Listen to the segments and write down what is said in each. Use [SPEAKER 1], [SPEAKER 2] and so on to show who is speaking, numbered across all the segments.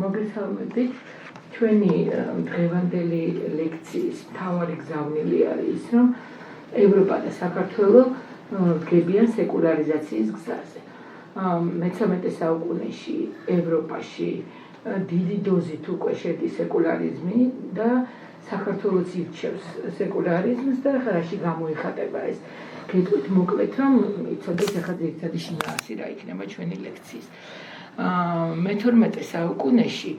[SPEAKER 1] მოგესალმებით. ჩვენი დღევანდელი ლექციის მთავარი გზავნილი არის ის, რომ ევროპა და საქართველო დგებიან სეკულარიზაციის გზაზე. მე-13 საუკუნეში ევროპაში დიდი დოზით უკვე შედის სეკულარიზმი და საქართველოც ირჩევს სეკულარიზმს და ხარაში გამოიხატება ეს. გეტყვით მოკლედ, რომ იცოდეთ ახლა ძირითადი შინაარსი რა იქნება ჩვენი ლექციის. მე-12 საუკუნეში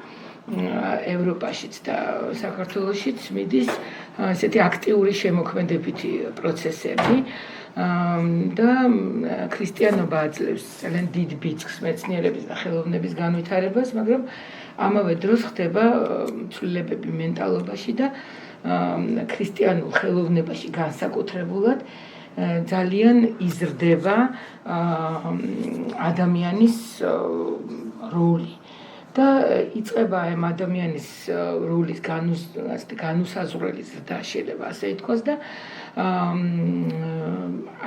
[SPEAKER 1] ევროპაშიც და საქართველოშიც მიდის ესეთი აქტიური შემოქმედებითი პროცესები და ქრისტიანობა აძლევს ძალიან დიდ ბიძგს მეცნიერების და ხელოვნების განვითარებას, მაგრამ ამავე დროს ხდება ცვლილებები მენტალობაში და ქრისტიანულ ხელოვნებაში განსაკუთრებულად ძალიან იზრდება ადამიანის როლი და იწყება ამ ადამიანის როლის განუსაზღვრელი ზრდა, შეიძლება ასე ითქვას და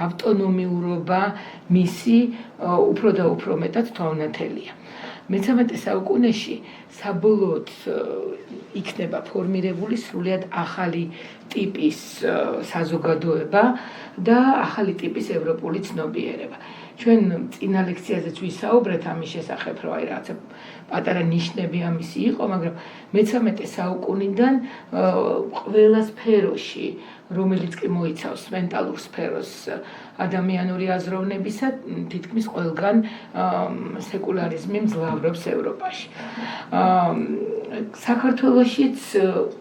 [SPEAKER 1] ავტონომიურობა მისი უფრო და უფრო მეტად თვალნათელია. მე-13 საუკუნეში საბოლოოდ იქნება ფორმირებული სრულიად ახალი ტიპის საზოგადოება და ახალი ტიპის ევროპული ცნობიერება. ჩვენ წინა ლექციაზეც ვისაუბრეთ ამის შესახებ, რომ აი რაღაცა პატარა ნიშნები ამისი იყო, მაგრამ მე-13 საუკუნიდან ყველა სფეროში, რომელიც კი მოიცავს მენტალურ სფეროს ადამიანური აზროვნებისა, თითქმის ყველგან სეკულარიზმი მძლავრობს ევროპაში. საქართველოშიც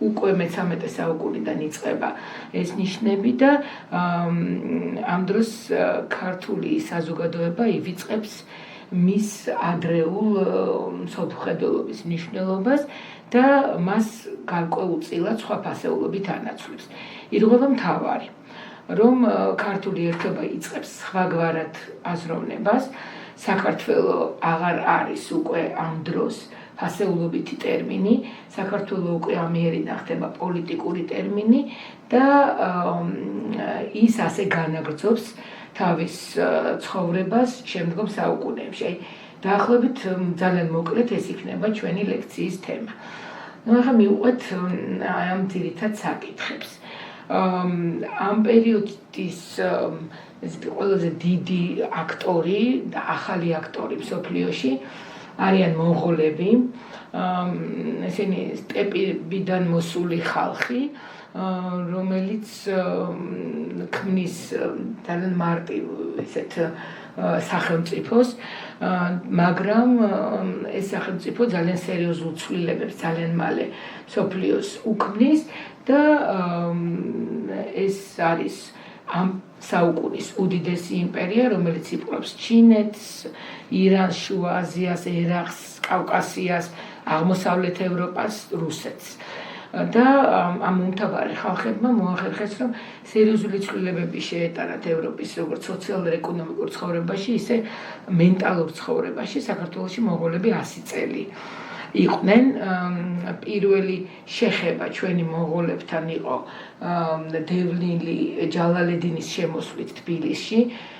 [SPEAKER 1] უკვე მე-13 საუკუნიდან იწყება ეს ნიშნები და ამ დროს ქართული საზოგადოება ივიწყებს მის ადრეულ მსოფლმხედველობის მნიშვნელობას და მას გარკვეულწილად სხვა ფასეულობით ანაცვლებს. ირღვევა მთავარი, რომ ქართული ერთობა იწყებს სხვაგვარად აზროვნებას, საქართველო აღარ არის უკვე ამ დროს ფასეულობითი ტერმინი, საქართველო უკვე ამიერიდან ხდება პოლიტიკური ტერმინი და ის ასე განაგრძობს თავის ცხოვრებას შემდგომ საუკუნეებში. დაახლოებით ძალიან მოკლედ ეს იქნება ჩვენი ლექციის თემა. ახლა მივყვეთ ამ ძირითად საკითხებს. ამ პერიოდის ყველაზე დიდი აქტორი და ახალი აქტორი მსოფლიოში არიან მონღოლები, ესენი სტეპებიდან მოსული ხალხი, რომელიც ქმნის ძალიან მარტივ ესეთ სახელმწიფოს, მაგრამ ეს სახელმწიფო ძალიან სერიოზულ ცვლილებებს ძალიან მალე მსოფლიოს უქმნის და ეს არის ამ საუკუნის უდიდესი იმპერია, რომელიც იპყრობს ჩინეთს, ირანს, შუა აზიას, ერაყს, კავკასიას, აღმოსავლეთ ევროპას, რუსეთს. და ამ მომთაბარე ხალხებმა მოახერხეს, რომ სერიოზული ცვლილებები შეეტანათ ევროპის როგორც სოციალურ-ეკონომიკურ ცხოვრებაში, ისე მენტალურ ცხოვრებაში. საქართველოში მონღოლები 100 წელი იყვნენ. პირველი შეხება ჩვენი მონღოლებთან იყო დევნილი ჯალალედინის შემოსვლით თბილისში.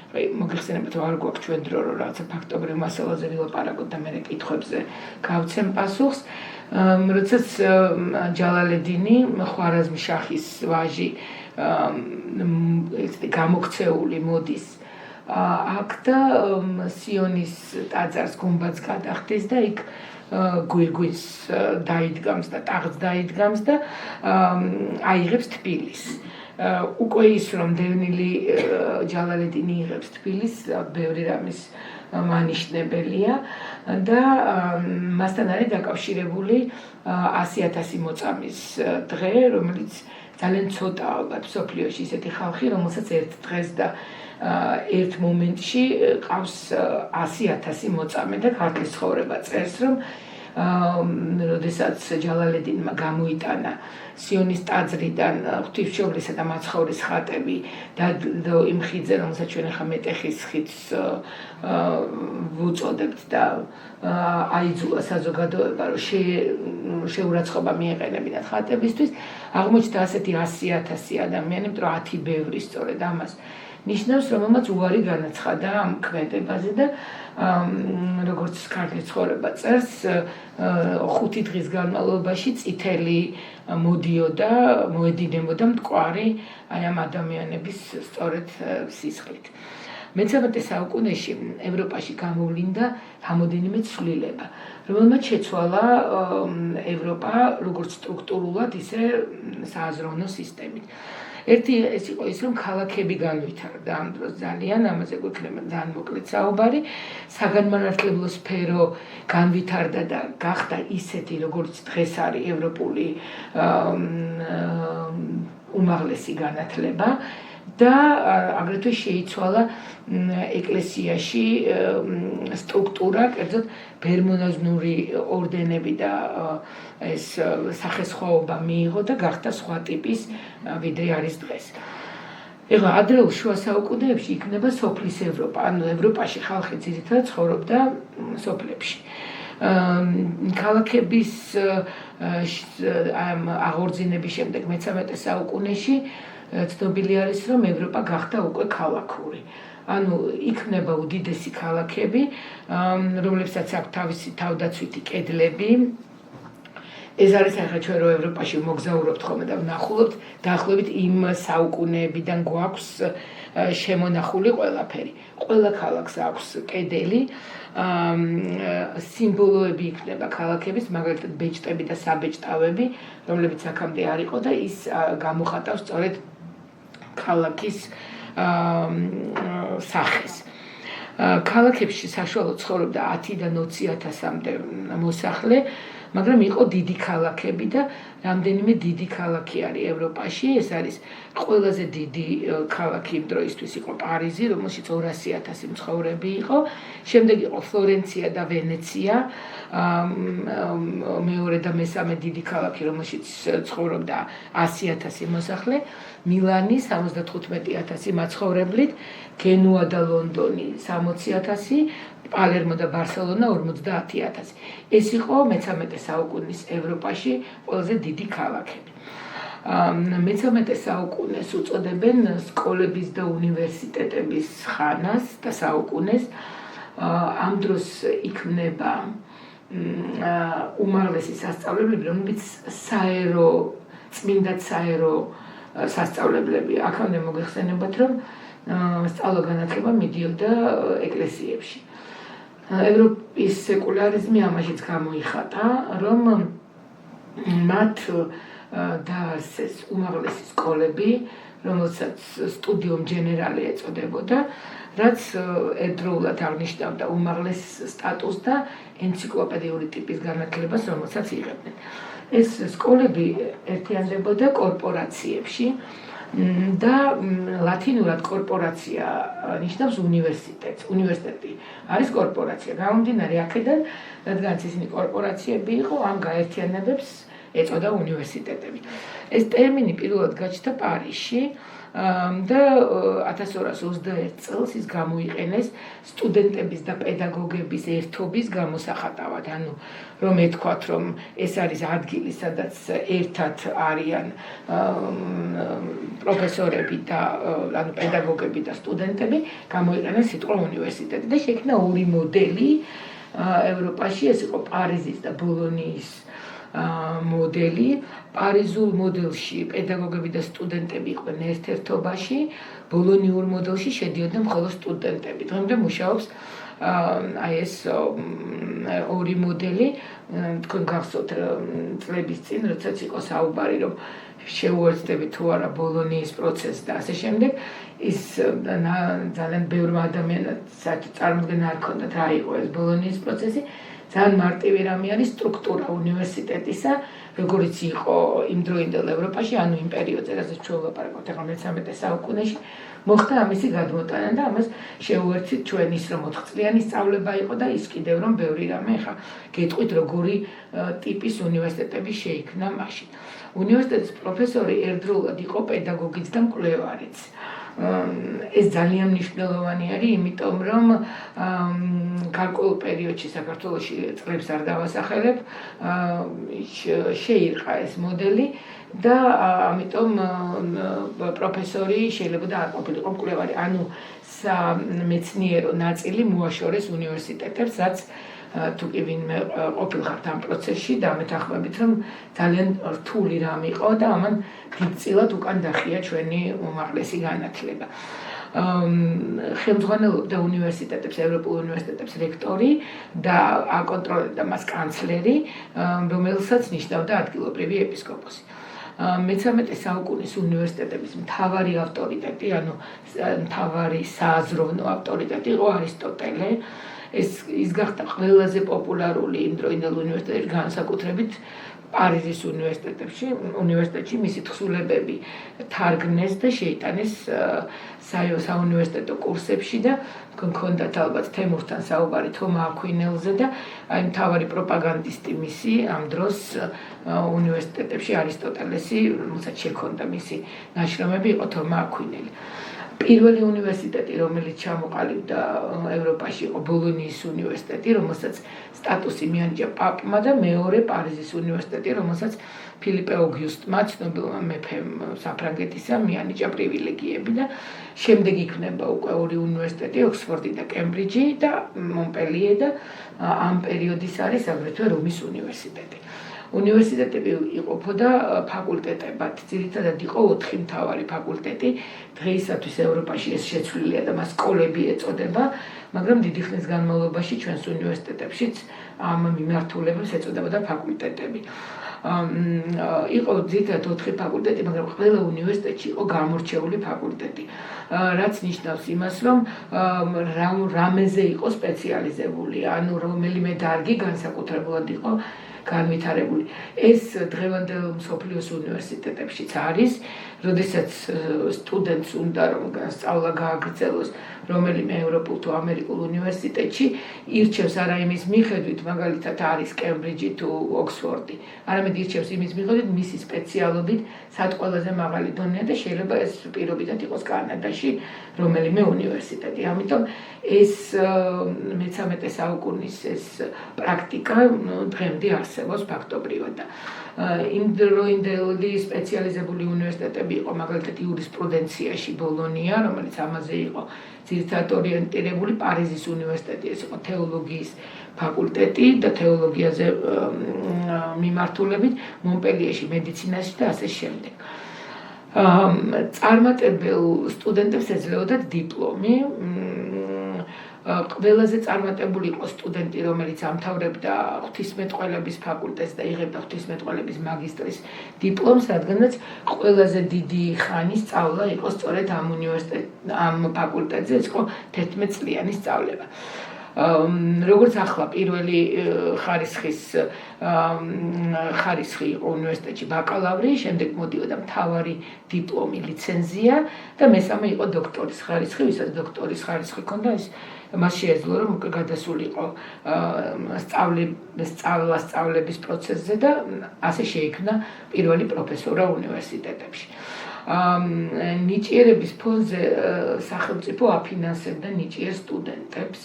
[SPEAKER 1] მოგეხსენებათ, რომ არ გვაქვს ჩვენ დრო, რომ რაღაცა ფაქტობრივ მასალაზე ვილაპარაკოთ და მე კითხვებზე გავცემ პასუხს. როდესაც ჯალალედინი ხვარაზმ-შაჰის ვაჟი გამოქცეული მოდის აქ და სიონის ტაძარს გუმბათს გადახდის და იქ გვირგვინს დაიდგამს და ტახტს დაიდგამს და აიღებს თბილისს. უკვე ის რომ დევნილი ჯალალედინი იღებს თბილისს, ბევრი რამის მანიშნებელია და მასთან არის დაკავშირებული 100,000 მოწამის დღე, რომელიც ძალიან ცოტა ალბათ მსოფლიოში ისეთი ხალხი, რომელსაც ერთ დღეს და ერთ მომენტში ყავს 100,000 მოწამე და ქართლის ცხოვრება წერს, რომ როდესაც ჯალალედინმა გამოიტანა სიონის ტაძრიდან ღვთისმშობლისა და მაცხოვრის ხატები და იმ ხიდზე, რომელსაც ჩვენ ახლა მეტეხის ხიდს ვუწოდებთ და აიძულა საზოგადოება, რომ შეურაცხყოფა მიეყენებინათ ხატებისთვის, აღმოჩნდა ასეთი 100,000 ადამიანი, იმიტომ რომ 10 ბევრი სწორედ ამას ნიშნავს, რომელმაც უარი განაცხადა ამ ქმედებაზე და როგორც ქართლის ცხოვრება წერს, 5 დღის განმავლობაში წითელი მოდიოდა, მოედინებოდა მტკვარი აი ამ ადამიანების სწორედ სისხლით. მე-13 საუკუნეში ევროპაში გამოვლინდა რამოდენიმე ცვლილება, რომელმაც შეცვალა ევროპა როგორც სტრუქტურულად, ისე სააზროვნო სისტემით. ერთი ეს იყო ის, რომ ქალაქები განვითარდა ამ დროს ძალიან, ამაზე გვექნება ძალიან მოკლედ საუბარი, საგანმანათლებლო სფერო განვითარდა და გახდა ისეთი, როგორც დღეს არის ევროპული უმაღლესი განათლება და აგრეთვე შეიცვალა ეკლესიაში სტრუქტურა, კერძოდ ბერმონაზნური ორდენები და ეს სახესხვაობა მიიღო და გახდა სხვა ტიპის ვიდრე არის დღეს. ეხლა ადრეულ შუა საუკუნეებში იქნება სოფლის ევროპა, ანუ ევროპაში ხალხი ძირითადად ცხოვრობდა სოფლებში. ქალაქების აღორძინების შემდეგ მე-13 საუკუნეში ცნობილი არის, რომ ევროპა გახდა უკვე ქალაქური. ანუ იქნება უდიდესი ქალაქები, რომლებსაც აქვს თავისი თავდაცვითი კედლები. ეს არის ახლა ჩვენ რო ევროპაში მოგზაურობთ ხოლმე და ვნახულობთ, დაახლოებით იმ საუკუნეებიდან გვაქვს შემონახული ყველაფერი. ყველა ქალაქს აქვს კედელი, სიმბოლოები იქნება ქალაქების, მაგალითად ბეჭდები და საბეჭდავები, რომლებიც აქამდე არ იყო და ის გამოხატავს სწორედ ქალაქის სახეს. ქალაქებში საშუალოდ ცხოვრობდა 10-დან 20,000-მდე მოსახლე, მაგრამ იყო დიდი ქალაქები და რამდენიმე დიდი ქალაქი არის ევროპაში. ეს არის ყველაზე დიდი ქალაქი იმ დროისთვის იყო პარიზი, რომელშიც 200,000 მცხოვრები იყო. შემდეგ იყო ფლორენცია და ვენეცია, მეორე და მესამე დიდი ქალაქი, რომელშიც ცხოვრობდა 100,000 მოსახლე. მილანი 75,000 მაცხოვრებლით, გენუა და ლონდონი 60,000, პალერმო და ბარსელონა 50,000. ეს იყო მე-13 საუკუნის ევროპაში ყველაზე დიდი ქალაქები. მე-13 საუკუნეს უწოდებენ სკოლების და უნივერსიტეტების ხანას და საუკუნეს. ამ დროს იქმნება უმაღლესი სასწავლებლები, რომლებიც წმინდად საერო სასწავლებლები. აქამდე მოგეხსენებათ, რომ სწავლა-განათლება მიდიოდა ეკლესიებში. ევროპის სეკულარიზმი ამაშიც გამოიხატა, რომ მათ დაარსეს უმაღლესი სკოლები, რომელსაც სტუდიუმ ჯენერალი ეწოდებოდა, რაც ერთდროულად აღნიშნავდა უმაღლეს სტატუსს და ენციკლოპედიური ტიპის განათლებას, რომელსაც იღებდნენ. ეს სკოლები ერთიანდებოდა კორპორაციებში და ლათინურად კორპორაცია ნიშნავს უნივერსიტეტს. უნივერსიტეტი არის კორპორაცია. გამომდინარე აქედან, რადგანაც ისინი კორპორაციები იყო, ამ გაერთიანებებს ეწოდა უნივერსიტეტები. ეს ტერმინი პირველად გაჩნდა პარიზში და 1221 წელს ის გამოიყენეს სტუდენტების და პედაგოგების ერთობის გამოსახატავად. ანუ რომ ეთქვათ, რომ ეს არის ადგილი, სადაც ერთად არიან პროფესორები და ანუ პედაგოგები და სტუდენტები, გამოიყენეს სიტყვა უნივერსიტეტი და შეიქმნა ორი მოდელი ევროპაში, ეს იყო პარიზის და ბოლონიის მოდელი. პარიზულ მოდელში პედაგოგები და სტუდენტები იყვნენ ერთ-ერთობაში, ბოლონიურ მოდელში შედიოდნენ მხოლოდ სტუდენტები. დღემდე მუშაობს აი ეს ორი მოდელი. თქვენ გახსოვთ წლების წინ, როდესაც იყო საუბარი, რომ შეუერთდებით თუ არა ბოლონიის პროცესს და ასე შემდეგ, ის ძალიან ბევრმა ადამიანს წარმოდგენა არ ჰქონდათ რა იყო ეს ბოლონიის პროცესი. ძალიან მარტივი რამე არის სტრუქტურა უნივერსიტეტისა, როგორც იყო იმ დროინდელ ევროპაში, ანუ იმ პერიოდზე, რასაც ჩვენ ვლაპარაკობთ ახლა მე-13 საუკუნეში, მოხდა ამისი გადმოტანა და ამას შეუერთით ჩვენ ის, რომ 4 წლიანი სწავლება იყო და ის კიდევ რომ ბევრი რამე ახლა გეტყვით, როგორი ტიპის უნივერსიტეტები შეიქმნა მაშინ. უნივერსიტეტის პროფესორი ერთდროულად იყო პედაგოგიც და მკვლევარიც. ეს ძალიან მნიშვნელოვანი არის, იმიტომ რომ გარკვეულ პერიოდში საქართველოში წლებს არ დავასახელებ, შეირყა ეს მოდელი და ამიტომ პროფესორი შეიძლება და არ ყოფილიყო მკვლევარი, ანუ სამეცნიერო ნაწილი მოაშორეს უნივერსიტეტებს, რაც თუ კი ვინმე ყოფილიყავთ ამ პროცესში დამეთანხმებით, რომ ძალიან რთული რამ იყო და ამან დიდწილად უკან დახია ჩვენი უმაღლესი განათლება. ხელმძღვანელობდა უნივერსიტეტებს, ევროპულ უნივერსიტეტებს რექტორი და აკონტროლებდა მას კანცლერი, რომელსაც ნიშნავდა ადგილობრივი ეპისკოპოსი. მე-13 საუკუნის უნივერსიტეტების მთავარი ავტორიტეტი, ანუ მთავარი სააზროვნო ავტორიტეტი იყო არისტოტელე. ის გახდა ყველაზე პოპულარული იმდროინდელ უნივერსიტეტებში, განსაკუთრებით პარიზის უნივერსიტეტში მისი თხზულებები თარგმნეს და შეიტანეს საუნივერსიტეტო კურსებში და გქონდათ ალბათ თემურთან საუბარი თომა აქვინელზე და აი მთავარი პროპაგანდისტი მისი ამ დროს უნივერსიტეტებში არისტოტელესი, რომელსაც შექონდა მისი ნაშრომები, იყო თომა აქვინელი. პირველი უნივერსიტეტი, რომელიც ჩამოყალიბდა ევროპაში, იყო ბოლონიის უნივერსიტეტი, რომელსაც სტატუსი მიანიჭა პაპმა და მეორე პარიზის უნივერსიტეტი, რომელსაც ფილიპე ოგიუსტმა, ცნობილმა მეფემ საფრანგეთისა, მიანიჭა პრივილეგიები და შემდეგ იქნება უკვე ორი უნივერსიტეტი, ოქსფორდი და კემბრიჯი და მონპელიე და ამ პერიოდის არის აგრეთვე რომის უნივერსიტეტი. უნივერსიტეტები იყოფოდა ფაკულტეტებად, ძირითადად იყო 4 მთავარი ფაკულტეტი, დღეისათვის ევროპაში ეს შეცვლილია და მას სკოლები ეწოდება, მაგრამ დიდი ხნის განმავლობაში ჩვენს უნივერსიტეტებშიც ამ მიმართულებებს ეწოდებოდა ფაკულტეტები. იყო ძირითადად 4 ფაკულტეტი, მაგრამ ყველა უნივერსიტეტში იყო გამორჩეული ფაკულტეტი, რაც ნიშნავს იმას, რომ რამეზე იყო სპეციალიზებული, ანუ რომელიმე დარგი განსაკუთრებულად იყო განვითარებული. ეს დღევანდელ მსოფლიოს უნივერსიტეტებშიც არის, როდესაც სტუდენტს უნდა რომ სწავლა გააგრძელოს რომელიმე ევროპულ თუ ამერიკულ უნივერსიტეტში, ირჩევს არა იმის მიხედვით, მაგალითად არის კემბრიჯი თუ ოქსფორდი, არამედ ირჩევს იმის მიხედვით მისი სპეციალობით, სად ყველაზე მაღალი დონეა და შეიძლება ეს პირობითად იყოს კანადაში რომელიმე უნივერსიტეტი. ამიტომ ეს მე-13 საუკუნის ეს პრაქტიკა დღემდე არსებობს ფაქტობრივად და იმდროინდელი სპეციალიზებული უნივერსიტეტები იყო მაგალითად იურისპრუდენციაში ბოლონია, რომელიც ამაზე იყო ძირითადად ორიენტირებული, პარიზის უნივერსიტეტი ეს იყო თეოლოგიის ფაკულტეტი და თეოლოგიაზე მიმართულებით, მონპელიეში მედიცინაში და ასე შემდეგ. წარმატებელ სტუდენტებს ეძლეოდათ დიპლომი. ყველაზე წარმატებული იყო სტუდენტი, რომელიც ამთავრებდა ღვთისმეტყველების ფაკულტეტს და იღებდა ღვთისმეტყველების მაგისტრის დიპლომს, რადგანაც ყველაზე დიდი ხანი სწავლა იყო სწორედ ამ ფაკულტეტზე, ეს იყო 11 წლიანი სწავლება. როგორც ახლა პირველი ხარისხი იყო უნივერსიტეტში ბაკალავრი, შემდეგ მოდიოდა მთავარი დიპლომი, ლიცენზია და მესამე იყო დოქტორის ხარისხი, ვისაც დოქტორის ხარისხი ჰქონდა, მას შეეძლო რომ გადასულიყო სწავლების პროცესზე და ასე შეიქმნა პირველი პროფესორა უნივერსიტეტებში. ნიჭიერების ფონზე სახელმწიფო აფინანსებდა ნიჭიერ სტუდენტებს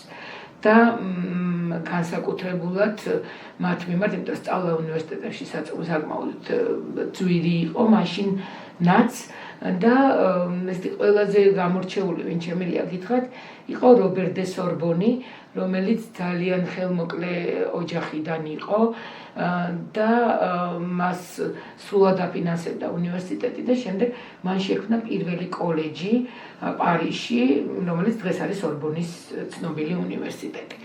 [SPEAKER 1] და განსაკუთრებულად მათ მიმართ, იმიტომ სწავლა უნივერსიტეტებში საკმაოდ ძვირი იყო მაშინაც და ეს ყველაზე გამორჩეული, ვინ შემიძლია გითხრათ, იყო რობერ დე სორბონი, რომელიც ძალიან ხელმოკლე ოჯახიდან იყო და მას სრულად აფინანსებდა უნივერსიტეტი და შემდეგ მან შექმნა პირველი კოლეჯი პარიზში, რომელიც დღეს არის სორბონის ცნობილი უნივერსიტეტი.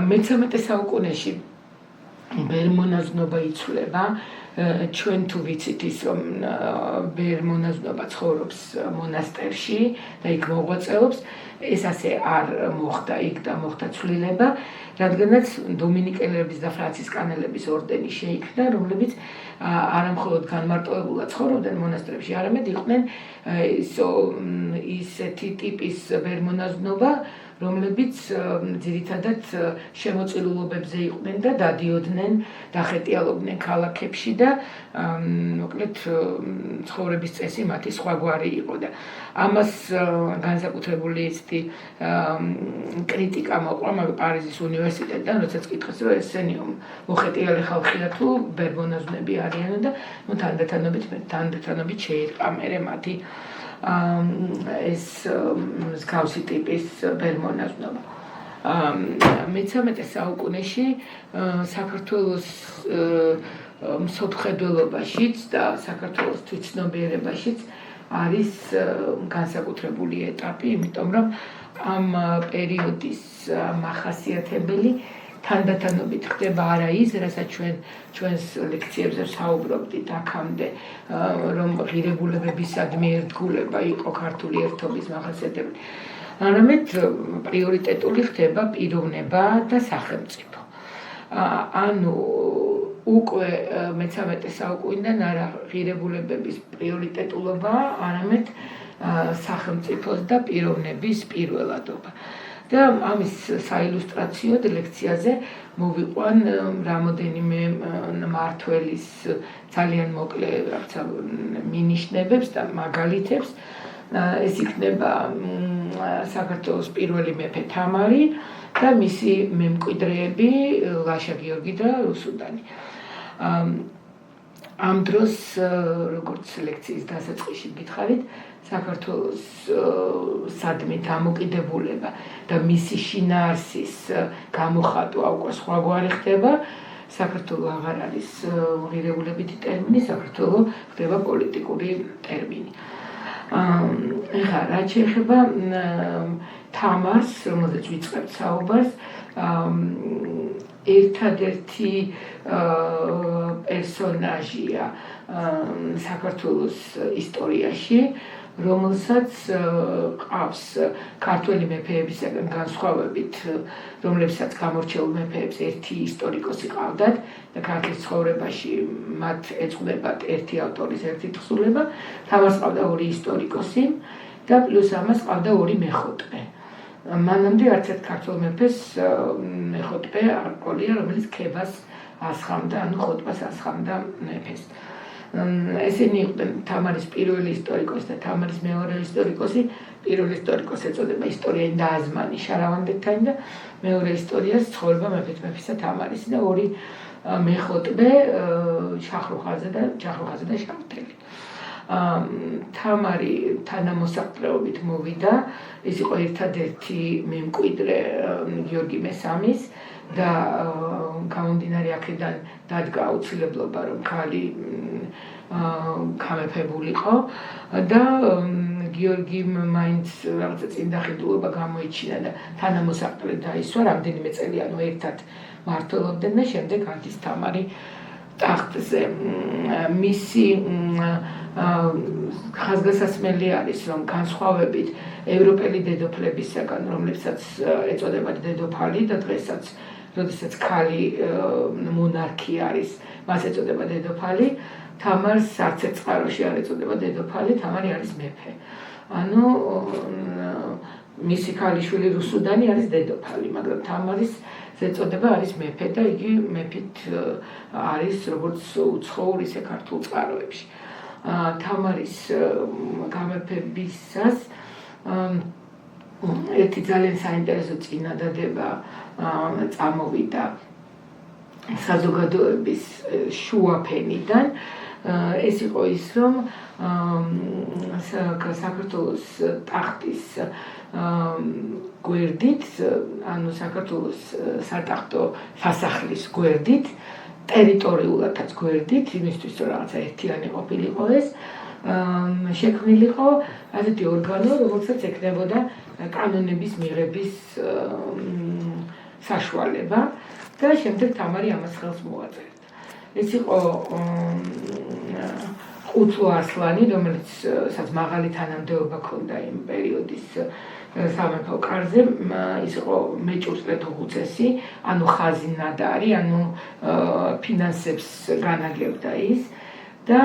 [SPEAKER 1] მე-13 საუკუნეში ბერმონაზნობა იცვლება. ჩვენ თუ ვიცით ის, რომ ბერმონაზნობა ცხოვრობს მონასტერში და იქ მოღვაწეობს, ეს ასე არ მოხდა იქ და მოხდა ცვლილება, რადგანაც დომინიკელების და ფრანცისკანელების ორდენი შეიქმნა, რომლებიც არამხოლოდ განმარტოებულად ცხოვრობდნენ მონასტრებში, არამედ იყვნენ ისეთი ტიპის ბერმონაზნობა, რომლებიც ძირითადად შემოწირულობებზე იყვნენ და დადიოდნენ, დახეტიალობდნენ ქალაქებში და მოკლედ ცხოვრების წესი მათი სხვაგვარი იყო და ამას განსაკუთრებული ისეთი კრიტიკა მოყვა პარიზის უნივერსიტეტიდან, როდესაც კითხეს, რომ ესენი მოხეტიალე ხალხია თუ ბერბონაზნები არიან და თანდათანობით შეირყა მერე მათი ეს მსგავსი ტიპის ბერბონაზნობა. მე-13 საუკუნეში საქართველოს მსოფლმხედველობაშიც და საქართველოს თვითცნობიერებაშიც არის განსაკუთრებული ეტაპი, იმიტომ რომ ამ პერიოდის მახასიათებელი თანდათანობით ხდება არა ის, რასაც ჩვენს ლექციებზე საუბრობდით აქამდე, რომ ღირებულებებისადმი ერთგულება იყო ქართული ერთობის მახასიათებელი, არამედ პრიორიტეტული ხდება პიროვნება და სახელმწიფო. ანუ უკვე მე-13 საუკუნიდან არა ღირებულებების პრიორიტეტულობა, არამედ სახელმწიფოს და პიროვნების პირველადობა. და ამის საილუსტრაციოდ ლექციაზე მოვიყვან რამოდენიმე მმართველის ძალიან მოკლე მინიშნებებს და მაგალითებს. ეს იქნება საქართველოს პირველი მეფე თამარი და მისი მემკვიდრეები ლაშა გიორგი და რუსუდანი. ამ დროს, როგორც ლექციის დასაწყისში გითხარით, საქართველოს სადმე დამოკიდებულება და მისი შინაარსის გამოხატვა უკვე სხვაგვარი ხდება. საქართველო აღარ არის ღირებულებითი ტერმინი, საქართველო ხდება პოლიტიკური ტერმინი. ეხლა რაც შეეხება თამარს, რომელზეც ვიწყებთ საუბარს, ერთადერთი პერსონაჟია საქართველოს ისტორიაში, რომელსაც ყავს ქართველი მეფეებისაგან განსხვავებით, რომლებსაც გამორჩეულ მეფეებს ერთი ისტორიკოსი ყავდათ და ქართლის ცხოვრებაში მათ ეწყდებათ ერთი ავტორის ერთი თხზულება, თამარს ყავდა ორი ისტორიკოსი და პლუს ამას ყავდა ორი მეხოტბე. მანამდე არც ერთ ქართველ მეფეს მეხოტბე არ ყოლია, რომელიც ქებას ასხამდა, ანუ ხოტბას ასხამდა მეფეს. ესენი იყვნენ თამარის პირველი ისტორიკოსი და თამარის მეორე ისტორიკოსი. პირველი ისტორიკოსი ეწოდება ისტორიაი და აზმანი შარავანდეთანი და მეორე ისტორიას ცხოვრება მეფისა თამარის და ორი მეხოტბე შახრუხაზა და შამთელი. თამარი თანამოსაყრეობით მოვიდა, ის იყო ერთადერთი მემკვიდრე გიორგი მესამის და გამომდინარე აქედან დადგა აუცილებლობა, რომ ქალი გამეფებულიყო და გიორგიმ მაინც რაღაცა წინდახედულობა გამოიჩინა და თანამოსაყრე დაისვა, რამდენიმე წელი ანუ ერთად მმართველობდნენ და შემდეგ გადის თამარი ტახტზე. მისი ხაზგასასმელი არის, რომ განსხვავებით ევროპელი დედოფლებისაგან, რომლებსაც ეწოდებათ დედოფალი და დღესაც, როდესაც ქალი მონარქი არის, მას ეწოდება დედოფალი, თამარს არც ერთ წყაროში არ ეწოდება დედოფალი, თამარი არის მეფე. ანუ მისი ქალიშვილი რუსუდანი არის დედოფალი, მაგრამ თამარის ეწოდება არის მეფე და იგი მეფით არის როგორც უცხოურ, ისე ქართულ წყაროებში. თამარის გამეფებისას ერთი ძალიან საინტერესო წინადადება წამოვიდა საზოგადოების შუაფენიდან. ეს იყო ის, რომ საქართველოს ტახტის გვერდით, ანუ საქართველოს სატახტო სასახლის გვერდით, ტერიტორიულადაც გვერდით, იმისთვის რომ რაღაცა ერთიანი ყოფილიყო ეს, შექმნილიყო ასეთი ორგანო, რომელსაც ექნებოდა კანონების მიღების საშუალება და შემდეგ თამარი ამას ხელს მოაწერდა. ეს იყო ყუთლო არსლანი, რომელსაც მაღალი თანამდებობა ჰქონდა იმ პერიოდის სამეფო კარზე, ის იყო მეჭურჭლეთო ხუცესი, ანუ ხაზინადარი, ანუ ფინანსებს განაგებდა ის და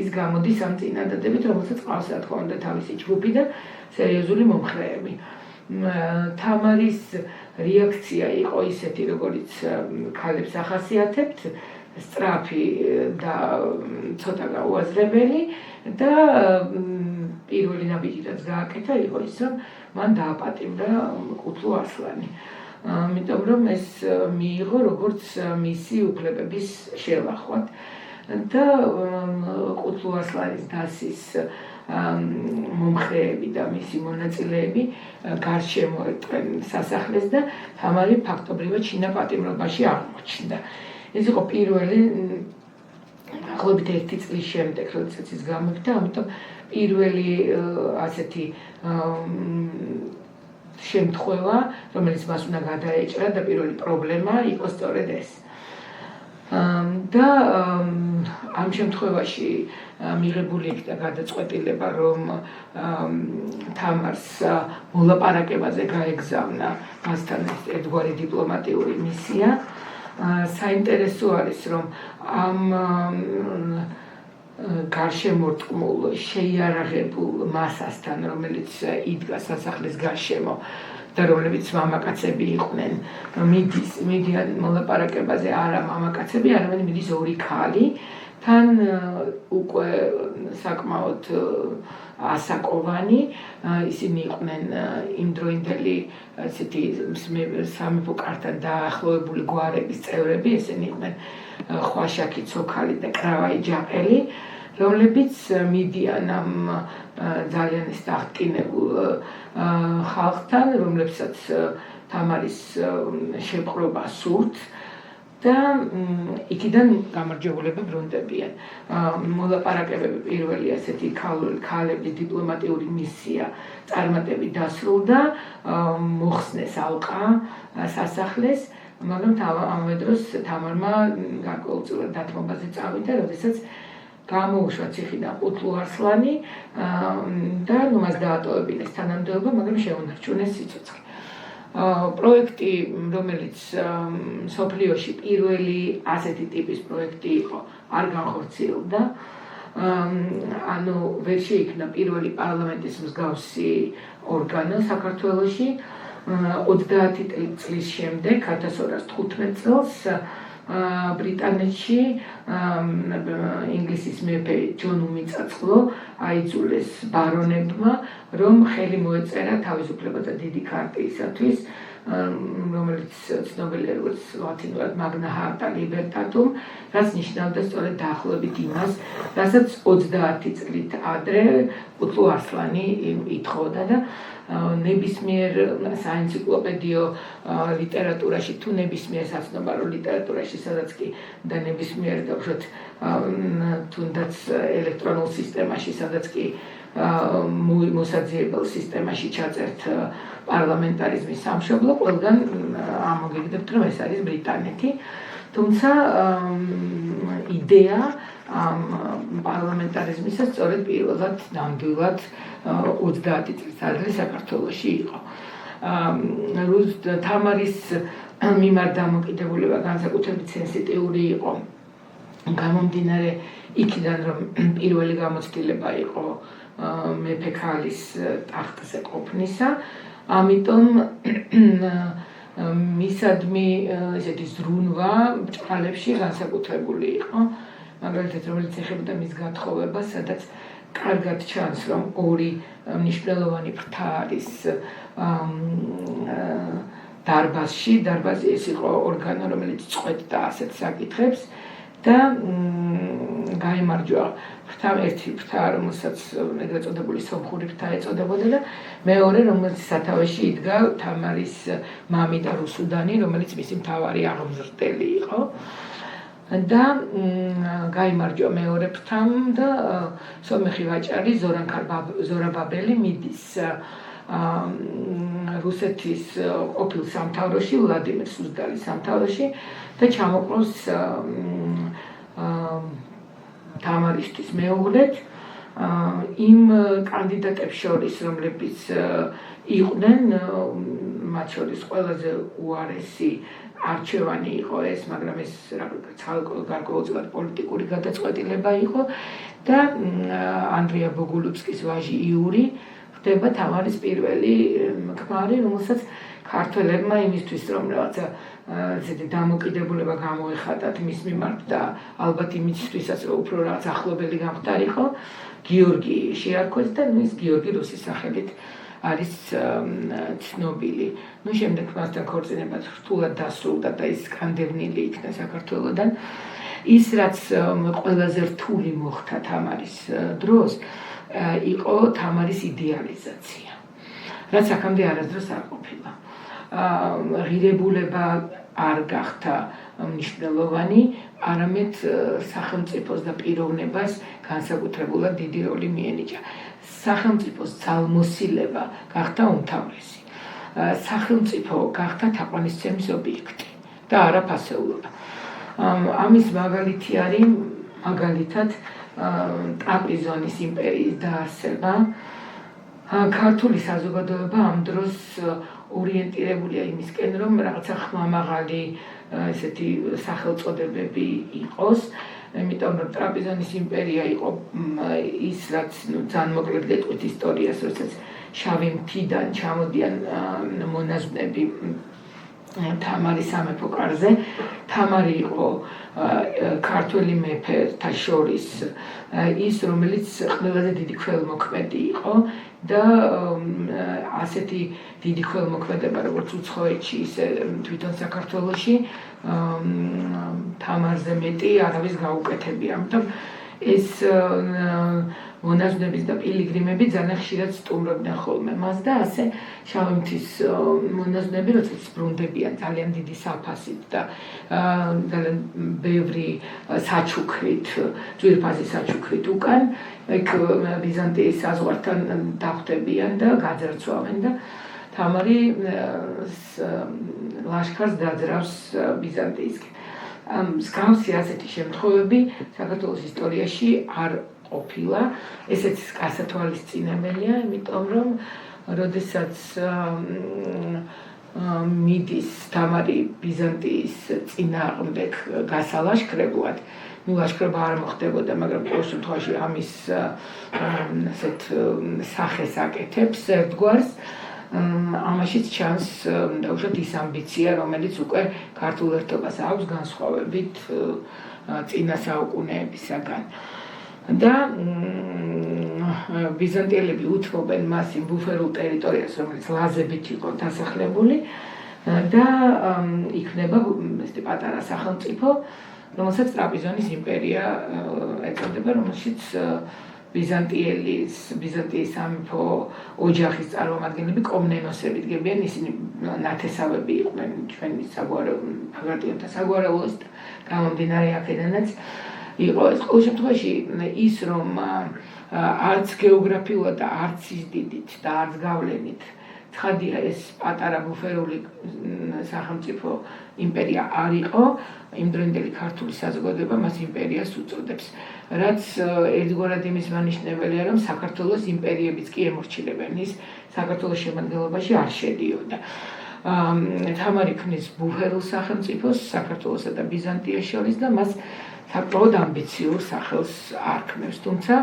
[SPEAKER 1] ის გამოდის ამ წინადადებით, რომელსაც ყავს რა თქმა უნდა თავისი ჯგუფი და სერიოზული მომხრეები. თამარის რეაქცია იყო ისეთი, როგორც ქალებს ახასიათებთ, სწრაფი და ცოტა გაუაზრებელი და პირველი ნაბიჯი რაც გააკეთა იყო ის, რომ მან დააპატიმრა ყუთლუ არსლანი. Ამიტომ რომ ეს მიიღო როგორც მისი უფლებების შელახვად და ყუთლუ არსლანის დასის მომხრეები და მისი მონაწილეები გარშემო ეტყვენ სასახლეს და თამარი ფაქტობრივად შინაპატიმრობაში აღმოჩნდა. ეს იყო პირველი ახლობით 1 წლის შემდეგ, როდესაც ის გამეფდა, ამიტომ პირველი ასეთი შემთხვევა, რომელიც მას უნდა გადაეჭრა და პირველი პრობლემა იყო სწორედ ეს. და ამ შემთხვევაში მიღებული იქნა გადაწყვეტილება, რომ თამარს მოლაპარაკებაზე გაეგზავნა მასთან ერთგვარი დიპლომატიური მისია. საინტერესო არის, რომ ამ გარშემორტყმულ შეიარაღებულ მასასთან, რომელიც იდგა სასახლის გარშემო და რომლებიც მამაკაცები იყვნენ, მიდიან მოლაპარაკებაზე არა მამაკაცები, არამედ მიდის 2 ქალი, თან უკვე საკმაოდ ასაკოვანი, ისინი იყვნენ იმდროინდელი ასეთი სამეფო კართან დაახლოებული გვარების წევრები, ესენი იყვნენ ხვაშაკი, ცოქალი და კრავაი ჯაყელი, რომლებიც მიდიან ამ ძალიან ის დაღტკინებულ ხალხთან, რომლებსაც თამარის შეპყრობა სურთ და იქიდან გამარჯვებულები ბრუნდებიან. მოლაპარაკებები პირველი ასეთი ქალების დიპლომატიური მისია წარმატებით დასრულდა, მოხსნეს ალყა სასახლეს, მაგრამ ამავე დროს თამარმა გარკვეულწილად დათმობაზე წავიდა, როდესაც გამოუშვა ციხიდან ყუთლუ არსლანი და მას დაატოვებინეს თანამდებობა, მაგრამ შეუნარჩუნეს სიცოცხლე. პროექტი, რომელიც მსოფლიოში პირველი ასეთი ტიპის პროექტი იყო, არ განხორციელდა. ანუ ვერ შეიქმნა პირველი პარლამენტის მსგავსი ორგანო საქართველოში. 30 წლის შემდეგ, 1215 წელს ბრიტანეთში ინგლისის მეფე ჯონ უმიწაწყლო აიძულეს ბარონებმა, რომ ხელი მოეწერა თავისუფლებათა დიდი ქარტიისათვის, რომელიც ცნობილია როგორც ლათინურად Magna Harta Libertatum, რაც ნიშნავდა სწორედ დაახლოებით იმას, რასაც 30 წლით ადრე ყუთლუ არსლანი ითხოვდა და ნებისმიერ საენციკლოპედიო ლიტერატურაში თუ ნებისმიერ საცნობარო ლიტერატურაში, სადაც კი და ნებისმიერ და უშუალოდ თუნდაც ელექტრონულ სისტემაში, სადაც კი მოსაძიებელ სისტემაში ჩაწერთ პარლამენტარიზმის სამშობლო, ყველგან ამოგიგდებთ, რომ ეს არის ბრიტანეთი. თუმცა იდეა პარლამენტარიზმისა სწორედ პირველად ნამდვილად 30 წლის ადრე საქართველოში იყო. თამარის მიმართ დამოკიდებულება განსაკუთრებით სენსიტიური იყო, გამომდინარე იქიდან, რომ პირველი გამოცდილება იყო მეფე ქალის ტახტზე ყოფნისა, ამიტომ მისადმი ესეთი ზრუნვა ბრჭყალებში განსაკუთრებული იყო, მაგალითად, რომელიც ეხებოდა მის გათხოვებას, სადაც კარგად ჩანს, რომ 2 მნიშვნელოვანი ფრთა არის დარბაზში. დარბაზი ეს იყო ორგანო, რომელიც წყვეტდა ასეთ საკითხებს და გაიმარჯვა ერთი ფრთა, რომელსაც ეგრეთ წოდებული სომხური ფრთა ეწოდებოდა და მეორე, რომელიც სათავეში იდგა თამარის მამიდა რუსუდანი, რომელიც მისი მთავარი აღმზრდელი იყო. და გაიმარჯვა მეორე ფრთამ და სომეხი ვაჭარი ზორაბაბელი მიდის რუსეთის ყოფილ სამთავროში, ვლადიმერ სუზდალის სამთავროში და ჩამოყროს თამარისთვის მეუღლედ იმ კანდიდატებს შორის, რომლებიც იყვნენ, მათ შორის ყველაზე უარესი არჩევანი იყო ეს, მაგრამ ეს გარკვეულწილად პოლიტიკური გადაწყვეტილება იყო და ანდრია ბოგულუბსკის ვაჟი იური ხდება თამარის პირველი ქმარი, რომელსაც ქართველებმა იმისთვის რომ რაღაცა ესეთი დამოკიდებულება გამოეხატათ მის მიმართ და ალბათ იმისთვისაც რომ უფრო რაღაც ახლობელი გამხდარიყო, გიორგი შეარქვეს და ის გიორგი რუსის სახელით არის ცნობილი. შემდეგ მასთან ქორწინება რთულად დასრულდა და ის კანდევნილი იქნა საქართველოდან. ის რაც ყველაზე რთული მოხდა თამარის დროს, იყო თამარის იდეალიზაცია. რაც აქამდე არასდროს არ ყოფილა. ღირებულება არ გახდა მნიშვნელოვანი, არამედ სახელმწიფოს და პიროვნებას განსაკუთრებულად დიდი როლი მიენიჭა. სახელმწიფოს ძალმოსილება გახდა უმთავრესი. სახელმწიფო გახდა თაყვანისცემის ობიექტი და არა ფასეულობა. ამის მაგალითი არის მაგალითად ტრაპიზონის იმპერიის დაარსება. ქართული საზოგადოება ამ დროს ორიენტირებულია იმისკენ, რომ რაღაცა ხმამაღალი ესეთი სახელწოდებები იყოს. იმიტომ რომ ტრაპიზონის იმპერია იყო ის, რაც ძალიან მოკლედ გეტყვით ისტორიას, როდესაც შავი მთიდან ჩამოდიან მონაზვნები თამარის სამეფო კარზე. თამარი იყო ქართველი მეფეთა შორის ის, რომელიც ყველაზე დიდი ქველმოქმედი იყო და ასეთი დიდი ქველმოქმედება, როგორც უცხოეთში, ისე თვითონ საქართველოში თამარზე მეტი არავის გაუკეთებია. ამიტომ ეს მონაზვნების და პილიგრიმები ძალიან ხშირად სტუმრობდნენ ხოლმე მას და ასე შავი მთის მონაზვნები, როდესაც ბრუნდებიან ძალიან დიდი საფასით და ძალიან ბევრი საჩუქრით, ძვირფასი საჩუქრით უკან, იქ ბიზანტიის საზღვართან დახვდებიან და გაძარცვავენ და თამარი ლაშქარს დაძრავს ბიზანტიისკენ. მსგავსი ასეთი შემთხვევები საქართველოს ისტორიაში არ ყოფილა. ესეც გასათვალისწინებელია, იმიტომ რომ როდესაც მიდის თამარი ბიზანტიის წინააღმდეგ გასალაშქრებლად, ლაშქრობა არ მოხდებოდა, მაგრამ ყოველ შემთხვევაში ამის ასეთ სახეს აკეთებს ერთგვარს. ამაშიც ჩანს დაუშვათ ის ამბიცია, რომელიც უკვე ქართულ ერთობას აქვს განსხვავებით წინა საუკუნეებისაგან. და ბიზანტიელები უთმობენ მას იმ ბუფერულ ტერიტორიას, რომელიც ლაზებით იყო დასახლებული და იქნება ესეთი პატარა სახელმწიფო, რომელსაც ტრაპიზონის იმპერია ეწოდება, რომელშიც ბიზანტიის სამეფო ოჯახის წარმომადგენლები კომნენოსები დგებიან, ისინი ნათესავები იყვნენ ჩვენი ბაგრატიონთა საგვარეულოს გამომდინარე აქედანაც იყო ეს. ყოველ შემთხვევაში ის, რომ არც გეოგრაფიულად და არც ის დიდით და არც გავლენით ცხადია ეს პატარა ბუფერული სახელმწიფო იმპერია არ იყო, იმდროინდელი ქართული საზოგადოება მას იმპერიას უწოდებს. რაც ერთგვარად იმის მანიშნებელია, რომ საქართველოს იმპერიებიც კი ემორჩილებენ, ის საქართველოს შემადგენლობაში არ შედიოდა. თამარი ქმნის ბუფერულ სახელმწიფოს საქართველოსა და ბიზანტიას შორის და მას საკმაოდ ამბიციურ სახელს არ ქმნევს, თუმცა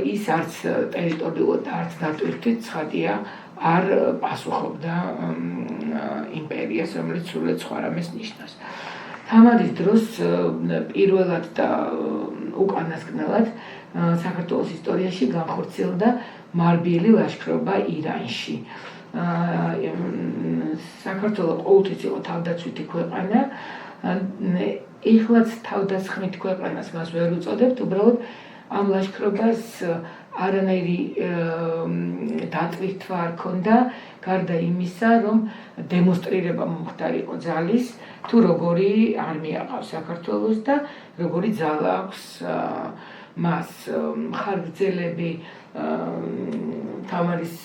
[SPEAKER 1] ის არც ტერიტორიულად და არც დატვირთვით ცხადია არ პასუხობდა იმპერიას, რომელიც სრულად სხვა რამეს ნიშნავს. თამარის დროს პირველად და უკანასკნელად საქართველოს ისტორიაში განხორციელდა მარბიელი ლაშქრობა ირანში. საქართველო ყოველთვის იყო თავდაცვითი ქვეყანა, ეხლაც თავდასხმით ქვეყანას მას ვერ უწოდებთ, უბრალოდ ამ ლაშქრობას არანაირი დატვირთვა არ ქონდა, გარდა იმისა, რომ დემონსტრირება მომხდარიყო ძალის, თუ როგორი არმია ყავს საქართველოს და როგორი ძალა აქვს მას. მხარგრძელები, თამარის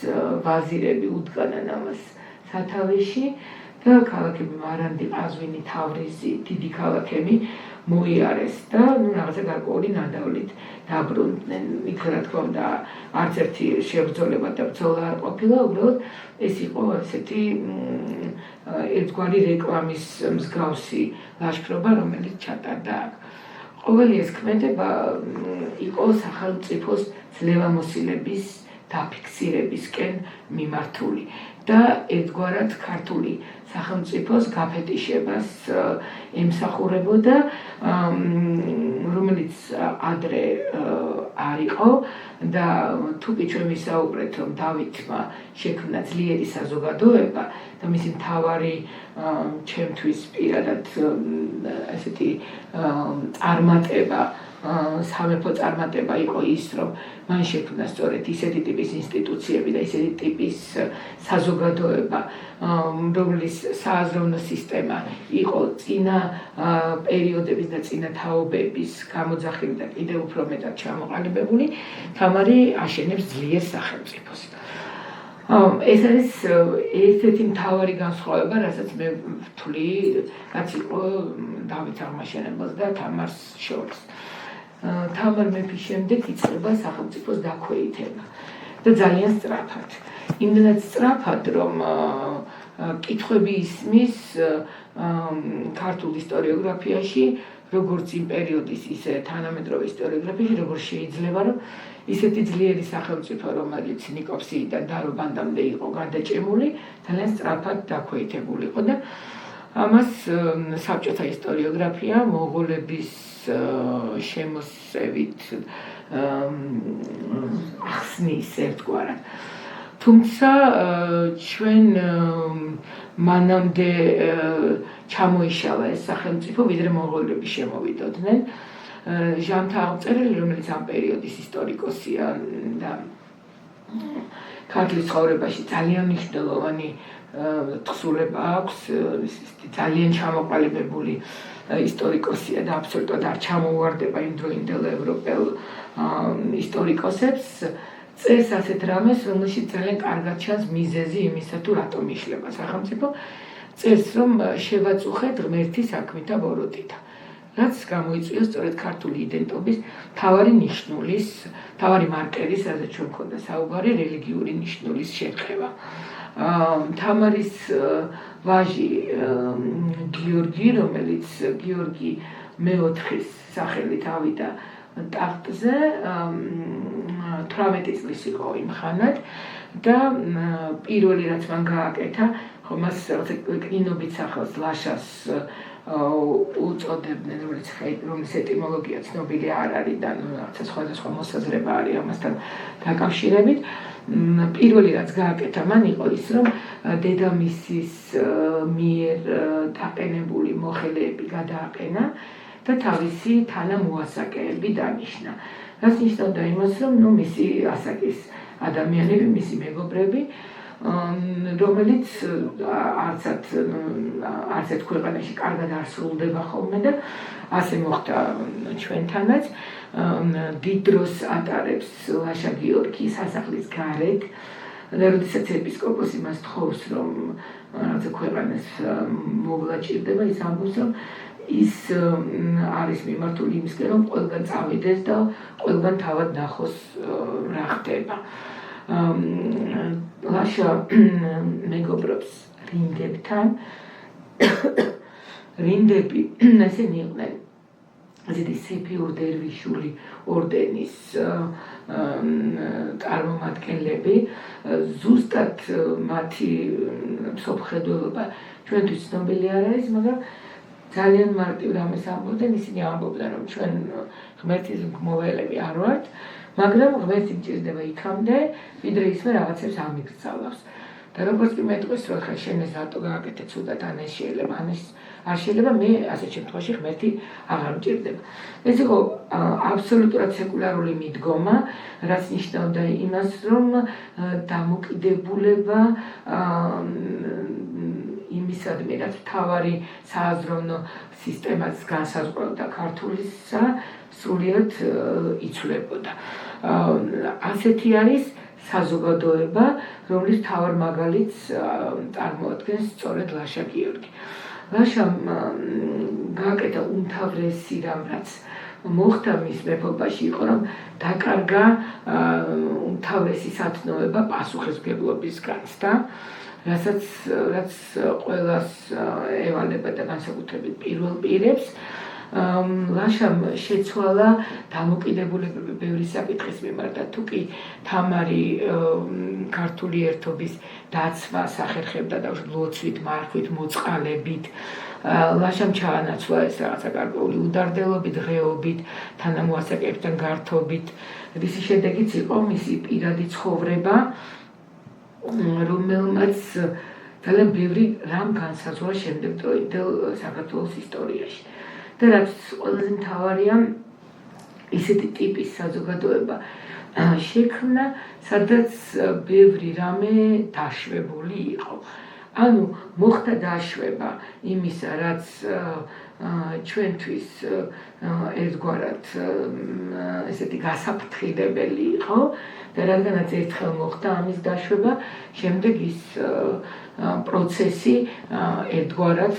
[SPEAKER 1] ვაზირები უდგანან ამას სათავეში და ქალაქები მარანდი, ყაზვინი, თავრიზი, დიდი ქალაქები მოიარეს და რაღაცა გარკვეული ნადავლით დაბრუნდნენ. იქ რა თქმა უნდა არც ერთი შებრძოლება და ბრძოლა არ ყოფილა, უბრალოდ ეს იყო ესეთი ერთგვარი რეკლამის მსგავსი ლაშქრობა, რომელიც ჩატარდა აქ. ყოველი ეს ქმედება იყო სახელმწიფოს ძლევამოსილების დაფიქსირებისკენ მიმართული და ერთგვარად ქართული სახელმწიფოს გაფეტიშებას ემსახურებოდა, რომელიც ადრე არ იყო და თუკი ჩვენ ვისაუბრეთ, რომ დავითმა შექმნა ძლიერი საზოგადოება და მისი მთავარი ჩემთვის პირადად ესეთი წარმატება სამეფო წარმატება იყო ის, რომ მან შექმნა სწორედ ისეთი ტიპის ინსტიტუციები და ისეთი ტიპის საზოგადოება, რომლის სააზროვნო სისტემა იყო წინა პერიოდების და წინა თაობების გამოძახილი და კიდევ უფრო მეტად ჩამოყალიბებული, თამარი აშენებს ძლიერ სახელმწიფოს. ეს არის ერთ-ერთი მთავარი განსხვავება, რასაც მე ვთვლი, რაც იყო დავით აღმაშენებელს და თამარს შორის. თამარ მეფის შემდეგ იწყება სახელმწიფოს დაქვეითება და ძალიან სწრაფად. იმდენად სწრაფად, რომ კითხვები ისმის ქართულ ისტორიოგრაფიაში, როგორც იმ პერიოდის, ისე თანამედროვე ისტორიოგრაფიაში, როგორც შეიძლება, რომ ისეთი ძლიერი სახელმწიფო, რომელიც ნიკოფსიიდან დარობანდამდე იყო გადაჭემული, ძალიან სწრაფად დაქვეითებული იყო და ამას საბჭოთა ისტორიოგრაფია მონღოლების შემოსევით ახსნის ერთგვარად. თუმცა ჩვენ მანამდე ჩამოიშალა ეს სახელმწიფო, ვიდრე მონღოლები შემოვიდოდნენ. ჟანთა აღწერელი, რომელიც ამ პერიოდის ისტორიკოსია და ქართლის ცხოვრებაში ძალიან მნიშვნელოვანი თხზულება აქვს, ძალიან ჩამოყალიბებული ისტორიკოსია და აბსოლუტურად არ ჩამოუვარდება იმდროინდელ ევროპელ ისტორიკოსებს, წერს ასეთ რამეს, რომელშიც ძალიან კარგად ჩანს მიზეზი იმისა, თუ რატომ იშლება სახელმწიფო, წერს, რომ შევაწუხეთ ღმერთის საქმითა ბოროტითა. რაც გამოიწვია სწორედ ქართული იდენტობის მთავარი ნიშნულის, მთავარი მარკერის, რაზეც ჩვენ გვქონდა საუბარი, რელიგიური ნიშნულის შეკრება. თამარის ვაჟი გიორგი, რომელიც გიორგი მეოთხის სახელით ავიდა ტახტზე, 18 წლის იყო იმ ხანად და პირველი რაც მან გააკეთა, ხო მას კნინობით სახელს ლაშას უწოდებდნენ, რომლის ეტიმოლოგია ცნობილი არ არის და რაღაცა სხვადასხვა მოსაზრება არის ამასთან დაკავშირებით. პირველი რაც გააკეთა მან იყო ის, რომ დედამისის მიერ დაყენებული მოხელეები გადააყენა და თავისი თანამოასაკეები დანიშნა. რაც ნიშნავდა იმას, რომ მისი ასაკის ადამიანები, მისი მეგობრები, რომელიც არც ერთ ქვეყანაში კარგად არ სრულდება ხოლმე და ასე მოხდა ჩვენთანაც. დიდ დროს ატარებს ლაშა გიორგი სასახლის გარეთ და როდესაც ეპისკოპოსი მას თხოვს, რომ რაღაცა ქვეყანას მოვლა ჭირდება, ის ამბობს, რომ ის არის მიმართული იმისკენ, რომ ყველგან წავიდეს და ყველგან თავად ნახოს რა ხდება. ლაშა მეგობრობს რინდებთან. რინდები ესენი იყვნენ ასეთი სეფიურ დერვიშული ორდენის წარმომადგენლები. ზუსტად მათი მსოფლმხედველობა ჩვენთვის ცნობილი არ არის, მაგრამ ძალიან მარტივ რამეს ამბობდნენ, ისინი ამბობდნენ, რომ ჩვენ ღმერთის მგმოველები არ ვართ, მაგრამ ღმერთი მჭირდება იქამდე, ვიდრე ისმე რაღაცებს ამიგზავნოს. და როგორც კი მეტყვის, რომ ხა შენ ეს რატო გააკეთე ცუდად, ან ეს შეიძლება, ან ეს არ შეიძლება, მე ასეთ შემთხვევაში ღმერთი აღარ მჭირდება. ეს იყო აბსოლუტურად სეკულარული მიდგომა, რაც ნიშნავდა იმას, რომ დამოკიდებულება იმისადმი, რაც მთავარი სააზროვნო სისტემაც განსაზღვრავდა ქართულისა, სრულიად იცვლებოდა. ასეთი არის საზოგადოება, რომლის მთავარ მაგალითს წარმოადგენს სწორედ ლაშა გიორგი. ლაშამ გააკეთა უმთავრესი რამ, რაც მოხდა მის მეფობაში, იყო, რომ დაკარგა უმთავრესი სათნოება პასუხისმგებლობის განცდა, რაც ყველას ევალება და განსაკუთრებით პირველ პირებს. ლაშამ შეცვალა დამოკიდებულებები ბევრი საკითხის მიმართ და თუ კი თამარი ქართული ერთობის დაცვა სახერხებდა და ლოცვით, მარხვით, მოწყალებით ლაშამ ჩაანაცვლა ეს რაღაცა გარკვეული უდარდელობით, დღეობით, თანამოასაკებთან გართობით. რის შედეგიც იყო მისი პირადი ცხოვრება, რომელმაც ძალიან ბევრი რამ განსაზღვრა შემდეგ დროინდელ საქართველოს ისტორიაში. და რაც ყველაზე მთავარია, ისეთი ტიპის საზოგადოება შექმნა, სადაც ბევრი რამე დაშვებული იყო. ანუ მოხდა დაშვება იმისა, რაც ჩვენთვის ერთგვარად ესეთი გასაფრთხილებელი იყო და რადგანაც ერთხელ მოხდა ამის დაშვება, შემდეგ ის პროცესი ერთგვარად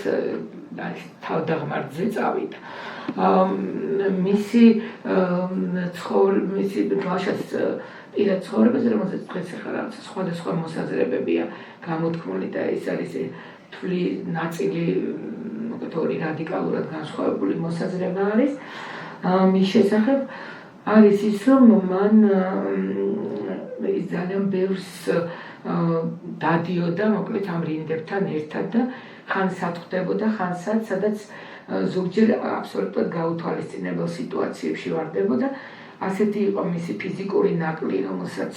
[SPEAKER 1] თავდაღმართზე წავიდა. მისი ლაშას პირად ცხოვრებაზე, რომელზეც დღეს ახლა რაღაცა სხვადასხვა მოსაზრებებია გამოთქმული და ეს არის თვლი ნაწილი ორი რადიკალურად განსხვავებული მოსაზრება არის. მის შესახებ არის ის, რომ მან ის ძალიან ბევრს დადიოდა, მოკლედ ამ რინდებთან ერთად და ხან სათხვდებოდა, ხან სადაც ზოგჯერ აბსოლუტურად გაუთვალისწინებელ სიტუაციებში ვარდებოდა. ასეთი იყო მისი ფიზიკური ნაკლი, რომელსაც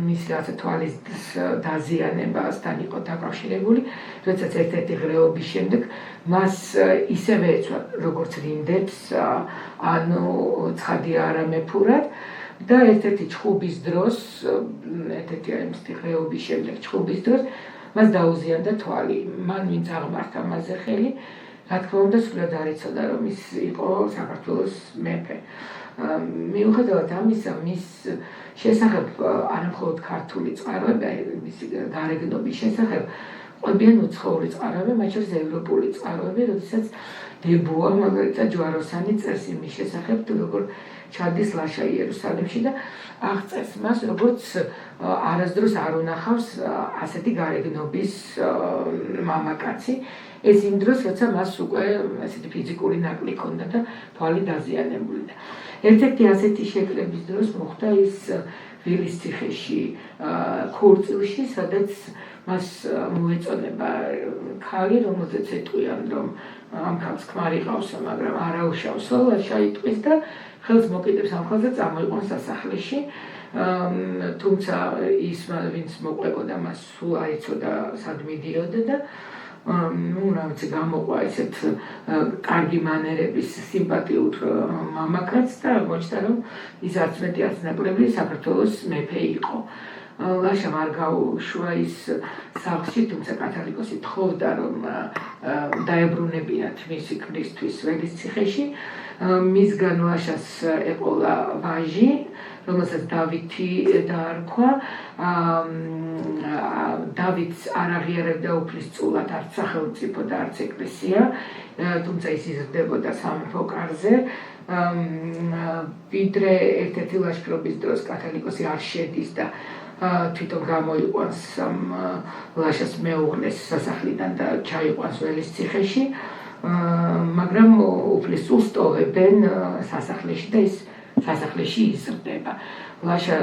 [SPEAKER 1] მისი რაღაცა თვალის დაზიანებასთან იყო დაკავშირებული, როდესაც ერთ-ერთი ღრეობის შემდეგ მას ისევე ეცვა, როგორც რინდებს, ანუ ცხადი არ ამეფურად და ერთ-ერთი ჩხუბის დროს, ერთ-ერთი მისი ღრეობის შემდეგ ჩხუბის დროს მას დაუზიანდა თვალი. მან ვინც აღმართა მასზე ხელი, რა თქმა უნდა, სულად არ იცოდა, რომ ის იყო საქართველოს მეფე. მიუხედავად ამისა, მის შესახებ არამხოლოდ ქართული წყაროები, მისი გარეგნობის შესახებ ყვებიან უცხოური წყაროები, მათ შორის ევროპული წყაროები, როდესაც დებუა, მაგალითად ჯვაროსანი წერს იმის შესახებ, თუ როგორ ჩადის ლაშა იერუსალიმში და აღწერს მას, როგორც არასდროს არ უნახავს ასეთი გარეგნობის მამაკაცი. ეს იმ დროს, როცა მას უკვე ასეთი ფიზიკური ნაკლი ჰქონდა და თვალი დაზიანებული. ერთ-ერთი ასეთი შეკრების დროს მოხდა ის ვილის ციხეში, ქორწილში, სადაც მას მოეწონება ქალი, რომელზეც ეტყვიან, რომ ამ ქალს ქმარი ყავსო, მაგრამ არაუშავსო, ლაშა იტყვის და ხელს მოკიდებს ამ ქალს და წამოიყვანს სასახლეში. თუმცა ის, ვინც მოყვებოდა, მას სულ არ იცოდა, სად მიდიოდა და რა ვიცი, გამოყვა ესეთ კარგი მანერების სიმპათიურ მამაკაცს და აღმოჩნდა, რომ ის არც მეტი არც ნაკლები საქართველოს მეფე იყო. ლაშამ არ გაუშვა ის სახლში, თუმცა კათალიკოსი თხოვდა, რომ დაებრუნებინათ მისი ქმრისთვის ველის ციხეში. მისგან ლაშას ეყოლა ვაჟი, რომელსაც დავითი დაარქვა. დავითს არ აღიარებდა უფლისწულად არც სახელმწიფო და არც ეკლესია, თუმცა ის იზრდებოდა სამეფო კარზე. ვიდრე ერთ-ერთი ლაშქრობის დროს კათალიკოსი არ შედის და თვითონ გამოიყვანს ლაშას მეუღლეს სასახლიდან და ჩაიყვანს ველის ციხეში, მაგრამ უფლისწულს სტოვებენ სასახლეში და ის სასახლეში იზრდება. ლაშა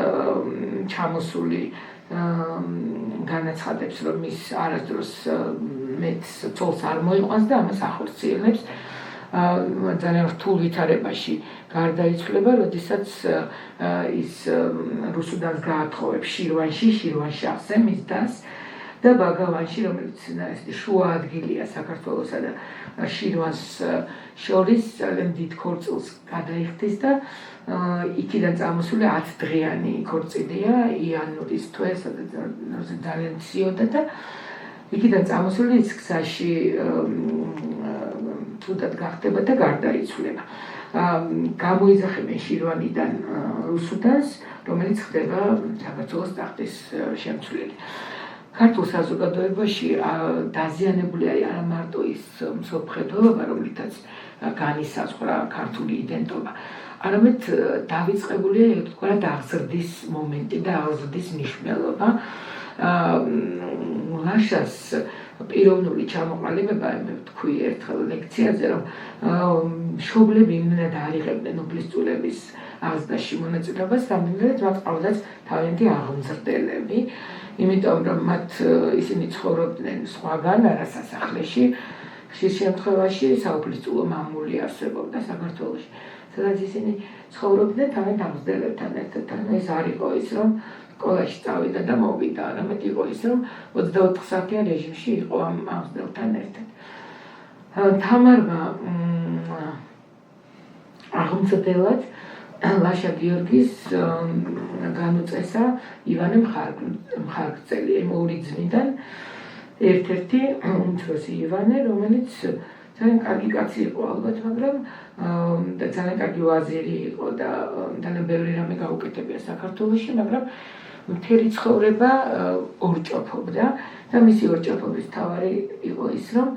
[SPEAKER 1] ჩამოსული განაცხადებს, რომ ის არასდროს მეც ცოლს არ მოიყვანს და ამას ახორციელებს. ძალიან რთულ ვითარებაში გარდაიცვლება, როდესაც ის რუსუდანს გაათხოვებს შირვანშაჰზე, მის დას და ბაგავანში, რომელიც შუა ადგილია საქართველოსა და შირვანს შორის ძალიან დიდ ქორწილს გადაიხდის და იქიდან წამოსული 10 დღიანი ქორწილია იანვრის თვე, სადაც ძალიან ციოდა და იქიდან წამოსული ის გზაში თუდად გახდება და გარდაიცვლება. გამოიძახებენ შირვანიდან რუსუდანს, რომელიც ხდება საქართველოს ტახტის შემცვლელი. ქართულ საზოგადოებაში დაზიანებული არა მარტო ის მსოფლმხედველობა, რომლითაც განისაზღვრა ქართული იდენტობა, არამედ დავიწყებულია ერთგვარად აღზრდის მომენტი და აღზრდის მნიშვნელობა. ლაშას პიროვნული ჩამოყალიბება, მე ვთქვი ერთხელ ლექციაზე, რომ მშობლები იმდენად არ იღებდნენ უფლისწულების აღზრდაში მონაწილეობას, რამდენადაც მათ ყავდათ თავიანთი აღმზრდელები, იმიტომ რომ მათ ისინი ცხოვრობდნენ სხვაგან, არა სასახლეში, ხშირ შემთხვევაში საუფლისწულო მამული არსებობდა საქართველოში, სადაც ისინი ცხოვრობდნენ თავიანთ აღმზრდელებთან ერთად. ეს არ იყო ის, რომ სკოლაში წავიდა და მოვიდა, არამედ იყო ის, რომ 24 საათიან რეჟიმში იყო ამ აღმზრდელთან ერთად. თამარმა აღმზრდელად ლაშა გიორგის განუწესა ივანე მხარგრძელი, ორი ძმიდან ერთ-ერთი უმცროსი ივანე, რომელიც ძალიან კარგი კაცი იყო ალბათ, მაგრამ და ძალიან კარგი ვაზირი იყო და ძალიან ბევრი რამე გაუკეთებია საქართველოში, მაგრამ მთელი ცხოვრება ორჭოფობდა და მისი ორჭოფობის მთავარი იყო ის, რომ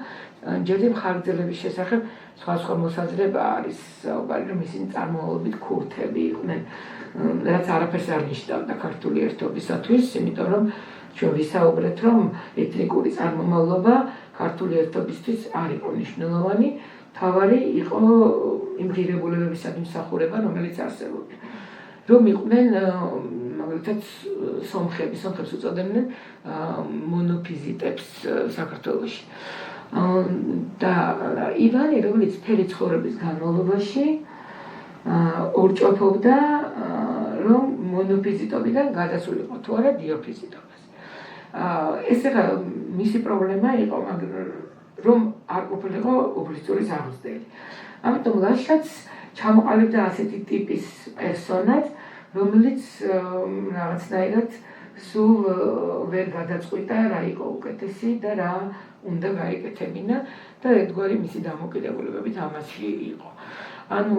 [SPEAKER 1] ჯერჯერ მხარგრძელების შესახებ სხვა მოსაზრება არის საუბარი, რომ ისინი წარმომავლობით ქურთები იყვნენ, რაც არაფერს არ ნიშნავდა ქართული ერთობისათვის, იმიტომ რომ ჩვენ ვისაუბრეთ, რომ ეთნიკური წარმომავლობა ქართული ერთობისთვის არ იყო მნიშვნელოვანი, მთავარი იყო იმ ღირებულებებისადმი მსახურება, რომელიც არსებობდა. რომ იყვნენ მაგალითად სომხებს უწოდებდნენ მონოფიზიტებს საქართველოში. და ივანე, რომელიც მთელი ცხოვრების განმავლობაში ორჭოფობდა, რომ მონოფიზიტობიდან გადასულიყო თუ არა დიოფიზიტობას. ეს ახლა მისი პრობლემა იყო, რომ არ ყოფილიყო უფლისწულის აღმზრდელი. ამიტომ ლაშაც ჩამოყალიბდა ასეთი ტიპის პერსონად, რომელიც რაღაცნაირად სულ ვერ გადაწყვიტა რა იყო უკეთესი და რა უნდა გაეკეთებინა და ერთგვარი მისი დამოკიდებულებებით ამაში იყო. ანუ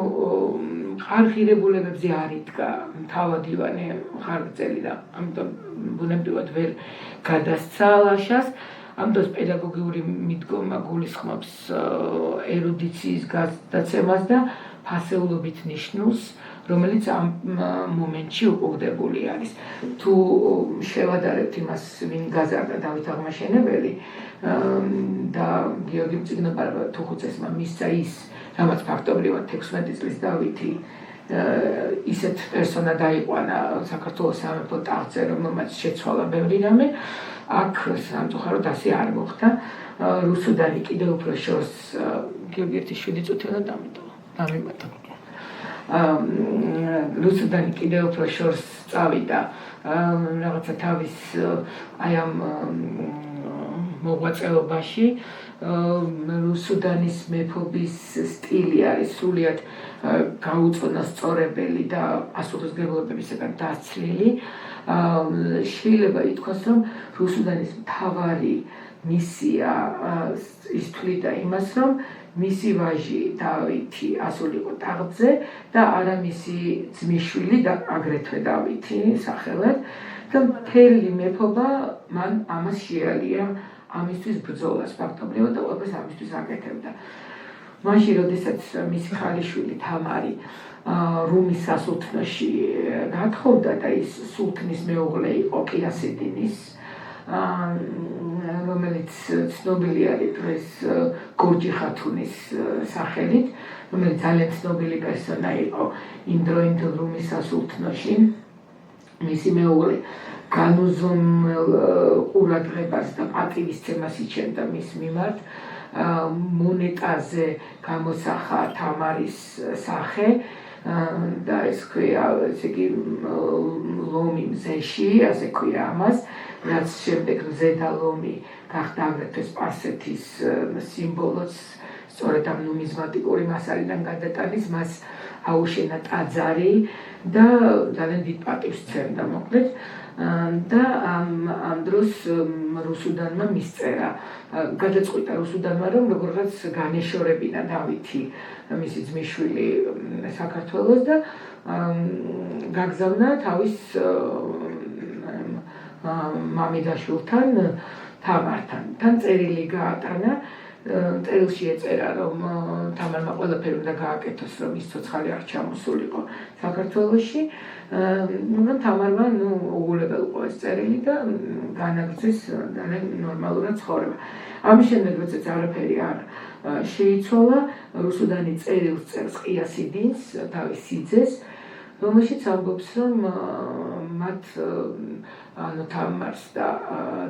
[SPEAKER 1] არღირებულებებზე არ იდგა თავად ივანე მხარგრძელი და ამიტომ ბუნებრივად ვერ გადასცა ლაშას. ამ დროს პედაგოგიური მიდგომა გულისხმობს ერუდიციის გადაცემას და ფასეულობით ნიშნულს, რომელიც ამ მომენტში უყურდებული არის. თუ შევადარებთ იმას, ვინ გაზარდა დავით აღმაშენებელი და გიორგი მწიგნობარ-თუხუცესმა მისცა ის, რამაც ფაქტობრივად 16 წლის დავითი ისეთ პერსონად აიყვანა საქართველოს სამეფო ტახტზე, რომელმაც შეცვალა ბევრი რამე, აქ სამწუხაროდ ასე არ მოხდა. რუსუდანი კიდევ უფრო შორს გიორგი ერთი 7 წუთი უნდა დამიმატა. რუსუდანი კიდევ უფრო შორს წავიდა რაღაცა თავის აი ამ მოღვაწეობაში. რუსუდანის მეფობის სტილი არის სრულიად გაუწონასწორებელი და პასუხისმგებლობებისგან დაცლილი. შეიძლება ითქვას, რომ რუსუდანის მთავარი მისია ის თვლიდა იმას, რომ მისი ვაჟი დავითი ასულიყო ტახტზე და არა მისი ძმისშვილი და აგრეთვე დავითი სახელად და მთელი მეფობა მან ამას შეალია, ამისთვის ბრძოლას ფაქტობრივად და ყველაფერს ამისთვის აკეთებდა. მაშინ, როდესაც მისი ქალიშვილი თამარი რუმის სასულთნოში გათხოვდა და ის სულთნის მეუღლე იყო ყიასედინის, რომელიც ცნობილი არის დღეს გორჯი ხათუნის სახელით, რომელიც ძალიან ცნობილი პერსონა იყო იმ დროინდელ რუმის სასულთნოში. მისი მეუღლე განუზომელ ყურადღებას და პატივისცემას იჩენდა მის მიმართ. მონეტაზე გამოსახა თამარის სახე და ეს ქვია, ესე იგი, ლომი მზეში, ასე ქვია ამას, რაც შემდეგ მზედა ლომი გახდა აგრეთვე სპარსეთის სიმბოლოც, სწორედ ამ ნუმიზმატიკური მასალიდან გადატანის, მას აუშენა ტაძარი და ძალიან დიდ პატივს სცემდა, მოკლედ. და ამ დროს რუსუდანმა მისწერა, გადაწყვიტა რუსუდანმა, რომ როგორღაც განეშორებინა დავითი მისი ძმისშვილი საქართველოს და გაგზავნა თავის მამიდაშვილთან თამართან. თან წერილი გაატანა წერილში ეწერა, რომ თამარმა ყველაფერი უნდა გააკეთოს, რომ ის ცოცხალი არ ჩამოსულიყო საქართველოში. თამარმა უგულებელ იყო ეს წერილი და განაგრძეს ნორმალურად ცხოვრება. ამის შემდეგ, როდესაც არაფერი არ შეიცვალა, რუსუდანი წერილს წერს ყიასიდინს, თავის სიძეს, რომელშიც ამბობს, რომ მათ თამარს და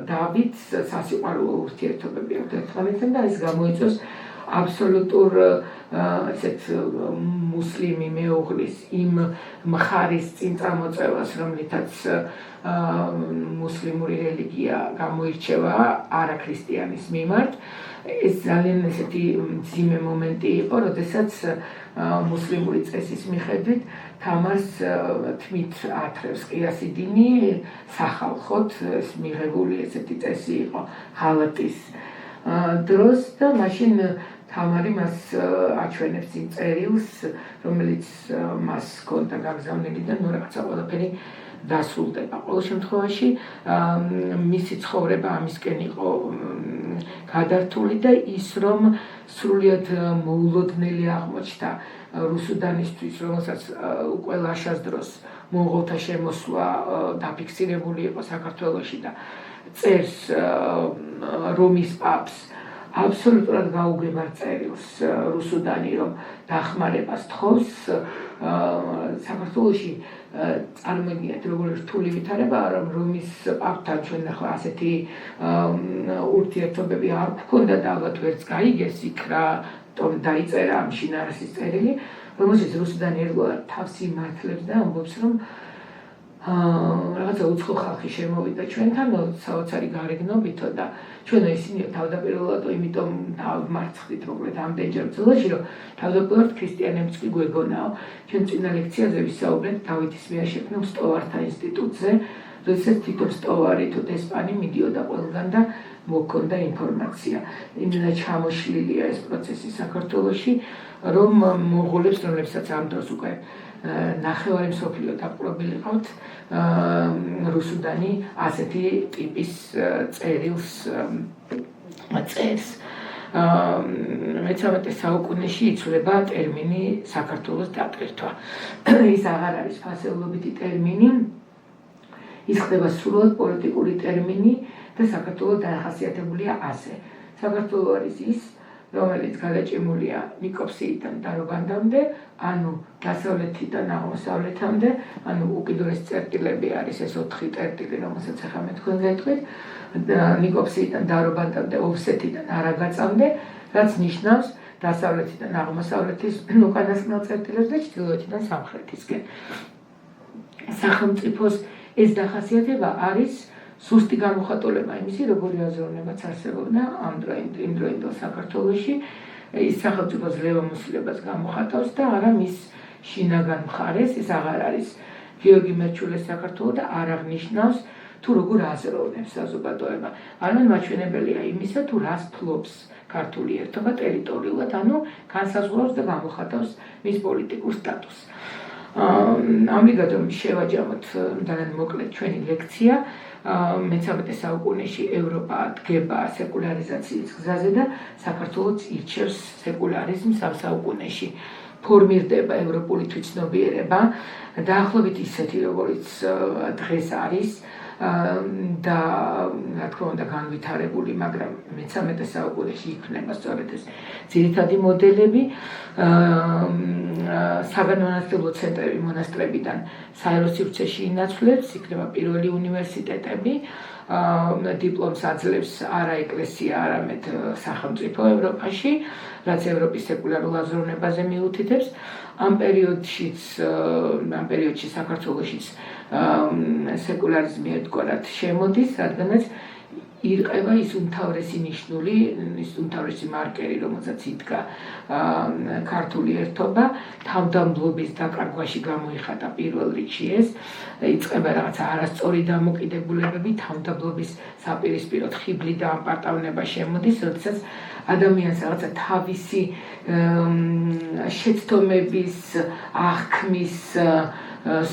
[SPEAKER 1] დავითს სასიყვარულო ურთიერთობები აქვთ ერთმანეთთან და ეს გამოიწვევს აბსოლუტურ ესეთ მუსლიმი მეუღლის იმ მხარის წინ წამოწევას, რომლითაც მუსლიმური რელიგია გამოირჩევა არაქრისტიანის მიმართ. ეს ძალიან ესეთი მძიმე მომენტი იყო, როდესაც მუსლიმური წესის მიხედვით თამარს თმით ათრევს ყიასიდინი სახალხოდ, ეს მიღებული ესეთი წესი იყო ხალატის დროს და მაშინ თამარი მას აჩვენებს იმ წერილს, რომელიც მას ჰქონდა გაგზავნილი და რაღაცა ყველაფერი დასრულდება. ყოველ შემთხვევაში მისი ცხოვრება ამისკენ იყო გადართული და ის რომ სრულიად მოულოდნელი აღმოჩნდა რუსუდანისთვის, რომელსაც უკვე ლაშას დროს მონღოლთა შემოსვლა დაფიქსირებული იყო საქართველოში და წერს რომის პაპს აბსოლუტურად გაუგებარ წერილს რუსუდანი, რომ დახმარებას თხოვს საქართველოში. წარმოიდგინეთ, როგორი რთული ვითარებაა, რომ რომის პაპთან ჩვენ ახლა ასეთი ურთიერთობები არ გვქონდა და ალბათ ვერც გაიგეს იქ რა დაიწერა ამ შინაარსის წერილი, რომელშიც რუსუდანი ერთგვარად თავს იმართლებს და ამბობს, რომ რაღაცა უცხო ხალხი შემოვიდა ჩვენთან, საოცარი გარეგნობითო და ჩვენო ისინი თავდაპირველად იმიტომ დავმარცხდით მოკლედ ამდენჯერ ბრძოლაში, რომ თავდაპირველად ქრისტიანებიც კი გვეგონაო. ჩვენ წინა ლექციაზე ვისაუბრეთ დავითის მიერ შექმნილ სტოვართა ინსტიტუტზე, როდესაც თვითონ სტოვარი თუ დესპანი მიდიოდა ყველგან და მოქონდა ინფორმაცია. იმდენად ჩამოშლილია ეს პროცესი საქართველოში, რომ მონღოლებს, რომლებსაც ამ დროს უკვე ნახევარი მსოფლიო დაპყრობილი ყავთ, რუსუდანი ასეთი ტიპის წერილს წერს. მე-19 საუკუნეში იცვლება ტერმინი საქართველოს დატვირთვა. ის აღარ არის ფასეულობითი ტერმინი, ის ხდება სრულად პოლიტიკური ტერმინი და საქართველო დაახასიათებულია ასე. საქართველო არის ის, რომელიც გადაჭიმულია ნიკოფსიიდან დარობანდამდე, ანუ დასავლეთიდან აღმოსავლეთამდე, ანუ უკიდურეს წერტილები არის ეს 4 წერტილი, რომელსაც ახლა მე თქვენ გეტყვით, ნიკოფსიიდან დარობანდამდე, ოვსეთიდან არაგაწამდე, რაც ნიშნავს დასავლეთიდან აღმოსავლეთის უკანასკნელ წერტილებს და ჩრდილოეთიდან სამხრეთისკენ. სახელმწიფოს ეს დახასიათება არის სუსტი გამოხატულება იმისი, როგორი აზროვნებაც არსებობდა იმ დროინდელ საქართველოში, ის სახელმწიფოს ძლევამოსილებას გამოხატავს და არა მის შინაგან მხარეს, ის აღარ არის გიორგი მერჩულეს საქართველო და არ აღნიშნავს თუ როგორ აზროვნებს საზოგადოება. არამედ მაჩვენებელია იმისა, თუ რას ფლობს ქართული ერთობა ტერიტორიულად, ანუ განსაზღვრავს და გამოხატავს მის პოლიტიკურ სტატუსს. ამრიგად რომ შევაჯამოთ ძალიან მოკლედ ჩვენი ლექცია, მე-19 საუკუნეში ევროპა დგება სეკულარიზაციის გზაზე და საქართველოც ირჩევს სეკულარიზმს ამ საუკუნეში. ფორმირდება ევროპული თვითცნობიერება, დაახლოებით ისეთი, როგორც დღეს არის და რა თქმა უნდა განვითარებული, მაგრამ მე-19 საუკუნეში იქნება სწორედ ეს ძირითადი მოდელები. საგანმანათლებლო ცენტრები მონასტრებიდან საერო სივრცეში ინაცვლებს, იქნება პირველი უნივერსიტეტები, დიპლომს აძლევს არა ეკლესია, არამედ სახელმწიფო ევროპაში, რაც ევროპის სეკულარულ აზროვნებაზე მიუთითებს. ამ პერიოდში საქართველოშიც სეკულარიზმი ერთგვარად შემოდის, რადგანაც ირყება ის უმთავრესი ნიშნული, ის უმთავრესი მარკერი, რომელსაც იდგა ქართული ერთობა, თავდამბლობის დაკარგვაში გამოიხატა პირველ რიგში ეს, იწყება რაღაცა არასწორი დამოკიდებულებები, თავდამბლობის საპირისპიროდ ხიბლი და ამპარტავნება შემოდის, როდესაც ადამიანს რაღაცა თავისი შეცდომების, აღქმის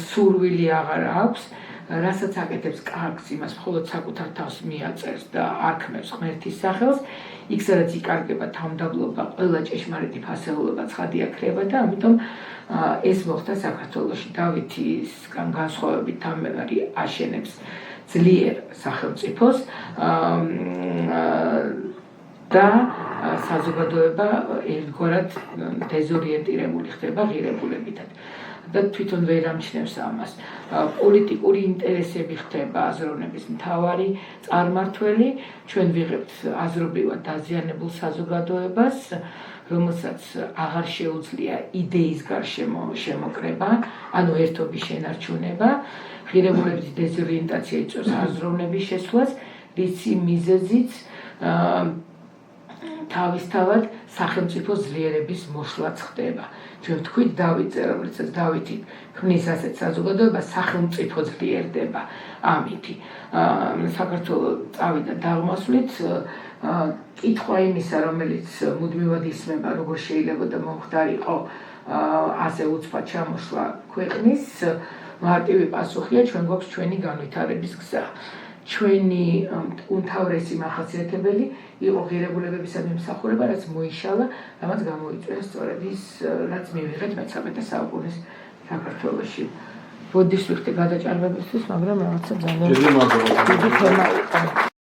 [SPEAKER 1] სურვილი აღარ აქვს რასაც აკეთებს კარგს, იმას მხოლოდ საკუთარ თავს მიაწერს და არქმევს ღმერთის სახელს, იქ სადაც იკარგება თავმდაბლობა, ყველა ჭეშმარიტი ფასეულობა ცხადია ქრება და ამიტომ ეს მოხდა საქართველოში. დავითისგან განსხვავებით თამარი აშენებს ძლიერ სახელმწიფოს და საზოგადოება ერთგვარად დეზორიენტირებული ხდება ღირებულებითად. და თვითონ ვერ ამჩნევს ამას. პოლიტიკური ინტერესები ხდება აზროვნების მთავარი წარმმართველი, ჩვენ ვიღებთ აზრობრივად დაზიანებულ საზოგადოებას, რომელსაც აღარ შეუძლია იდეის გარშემო შემოკრება, ანუ ერთობის შენარჩუნება, ღირებულებითი დეზორიენტაცია იწვევს აზროვნების შესვლას, რისი მიზეზიც თავისთავად სახელმწიფო ძლიერების მოშლაც ხდება. ჩვენ ვთქვით დავითზე, რომელსაც დავითი ქმნის ასეთ საზოგადოებას, სახელმწიფო ძლიერდება ამითი. საქართველოს წავიდა დაღმასვლით, კითხვა იმისა, რომელიც მუდმივად ისმება, როგორ შეიძლება და მომხდარიყო ასე უცბად ჩამოსვლა ქვეყნის, მარტივი პასუხია, ჩვენ გვაქვს ჩვენი განვითარების გზა. ჩვენი უმთავრესი მახასიათებელი იყო ღირებულებებისა მიმსახურება, რაც მოიშალა, რამაც გამოიწვია სწორედ ის, რაც მივიღეთ მე-19 საუკუნის საქართველოში. ბოდიშ ვიხდი გადაჭარბებისთვის, მაგრამ რაღაცა ძალიან დიდი თემა იყო.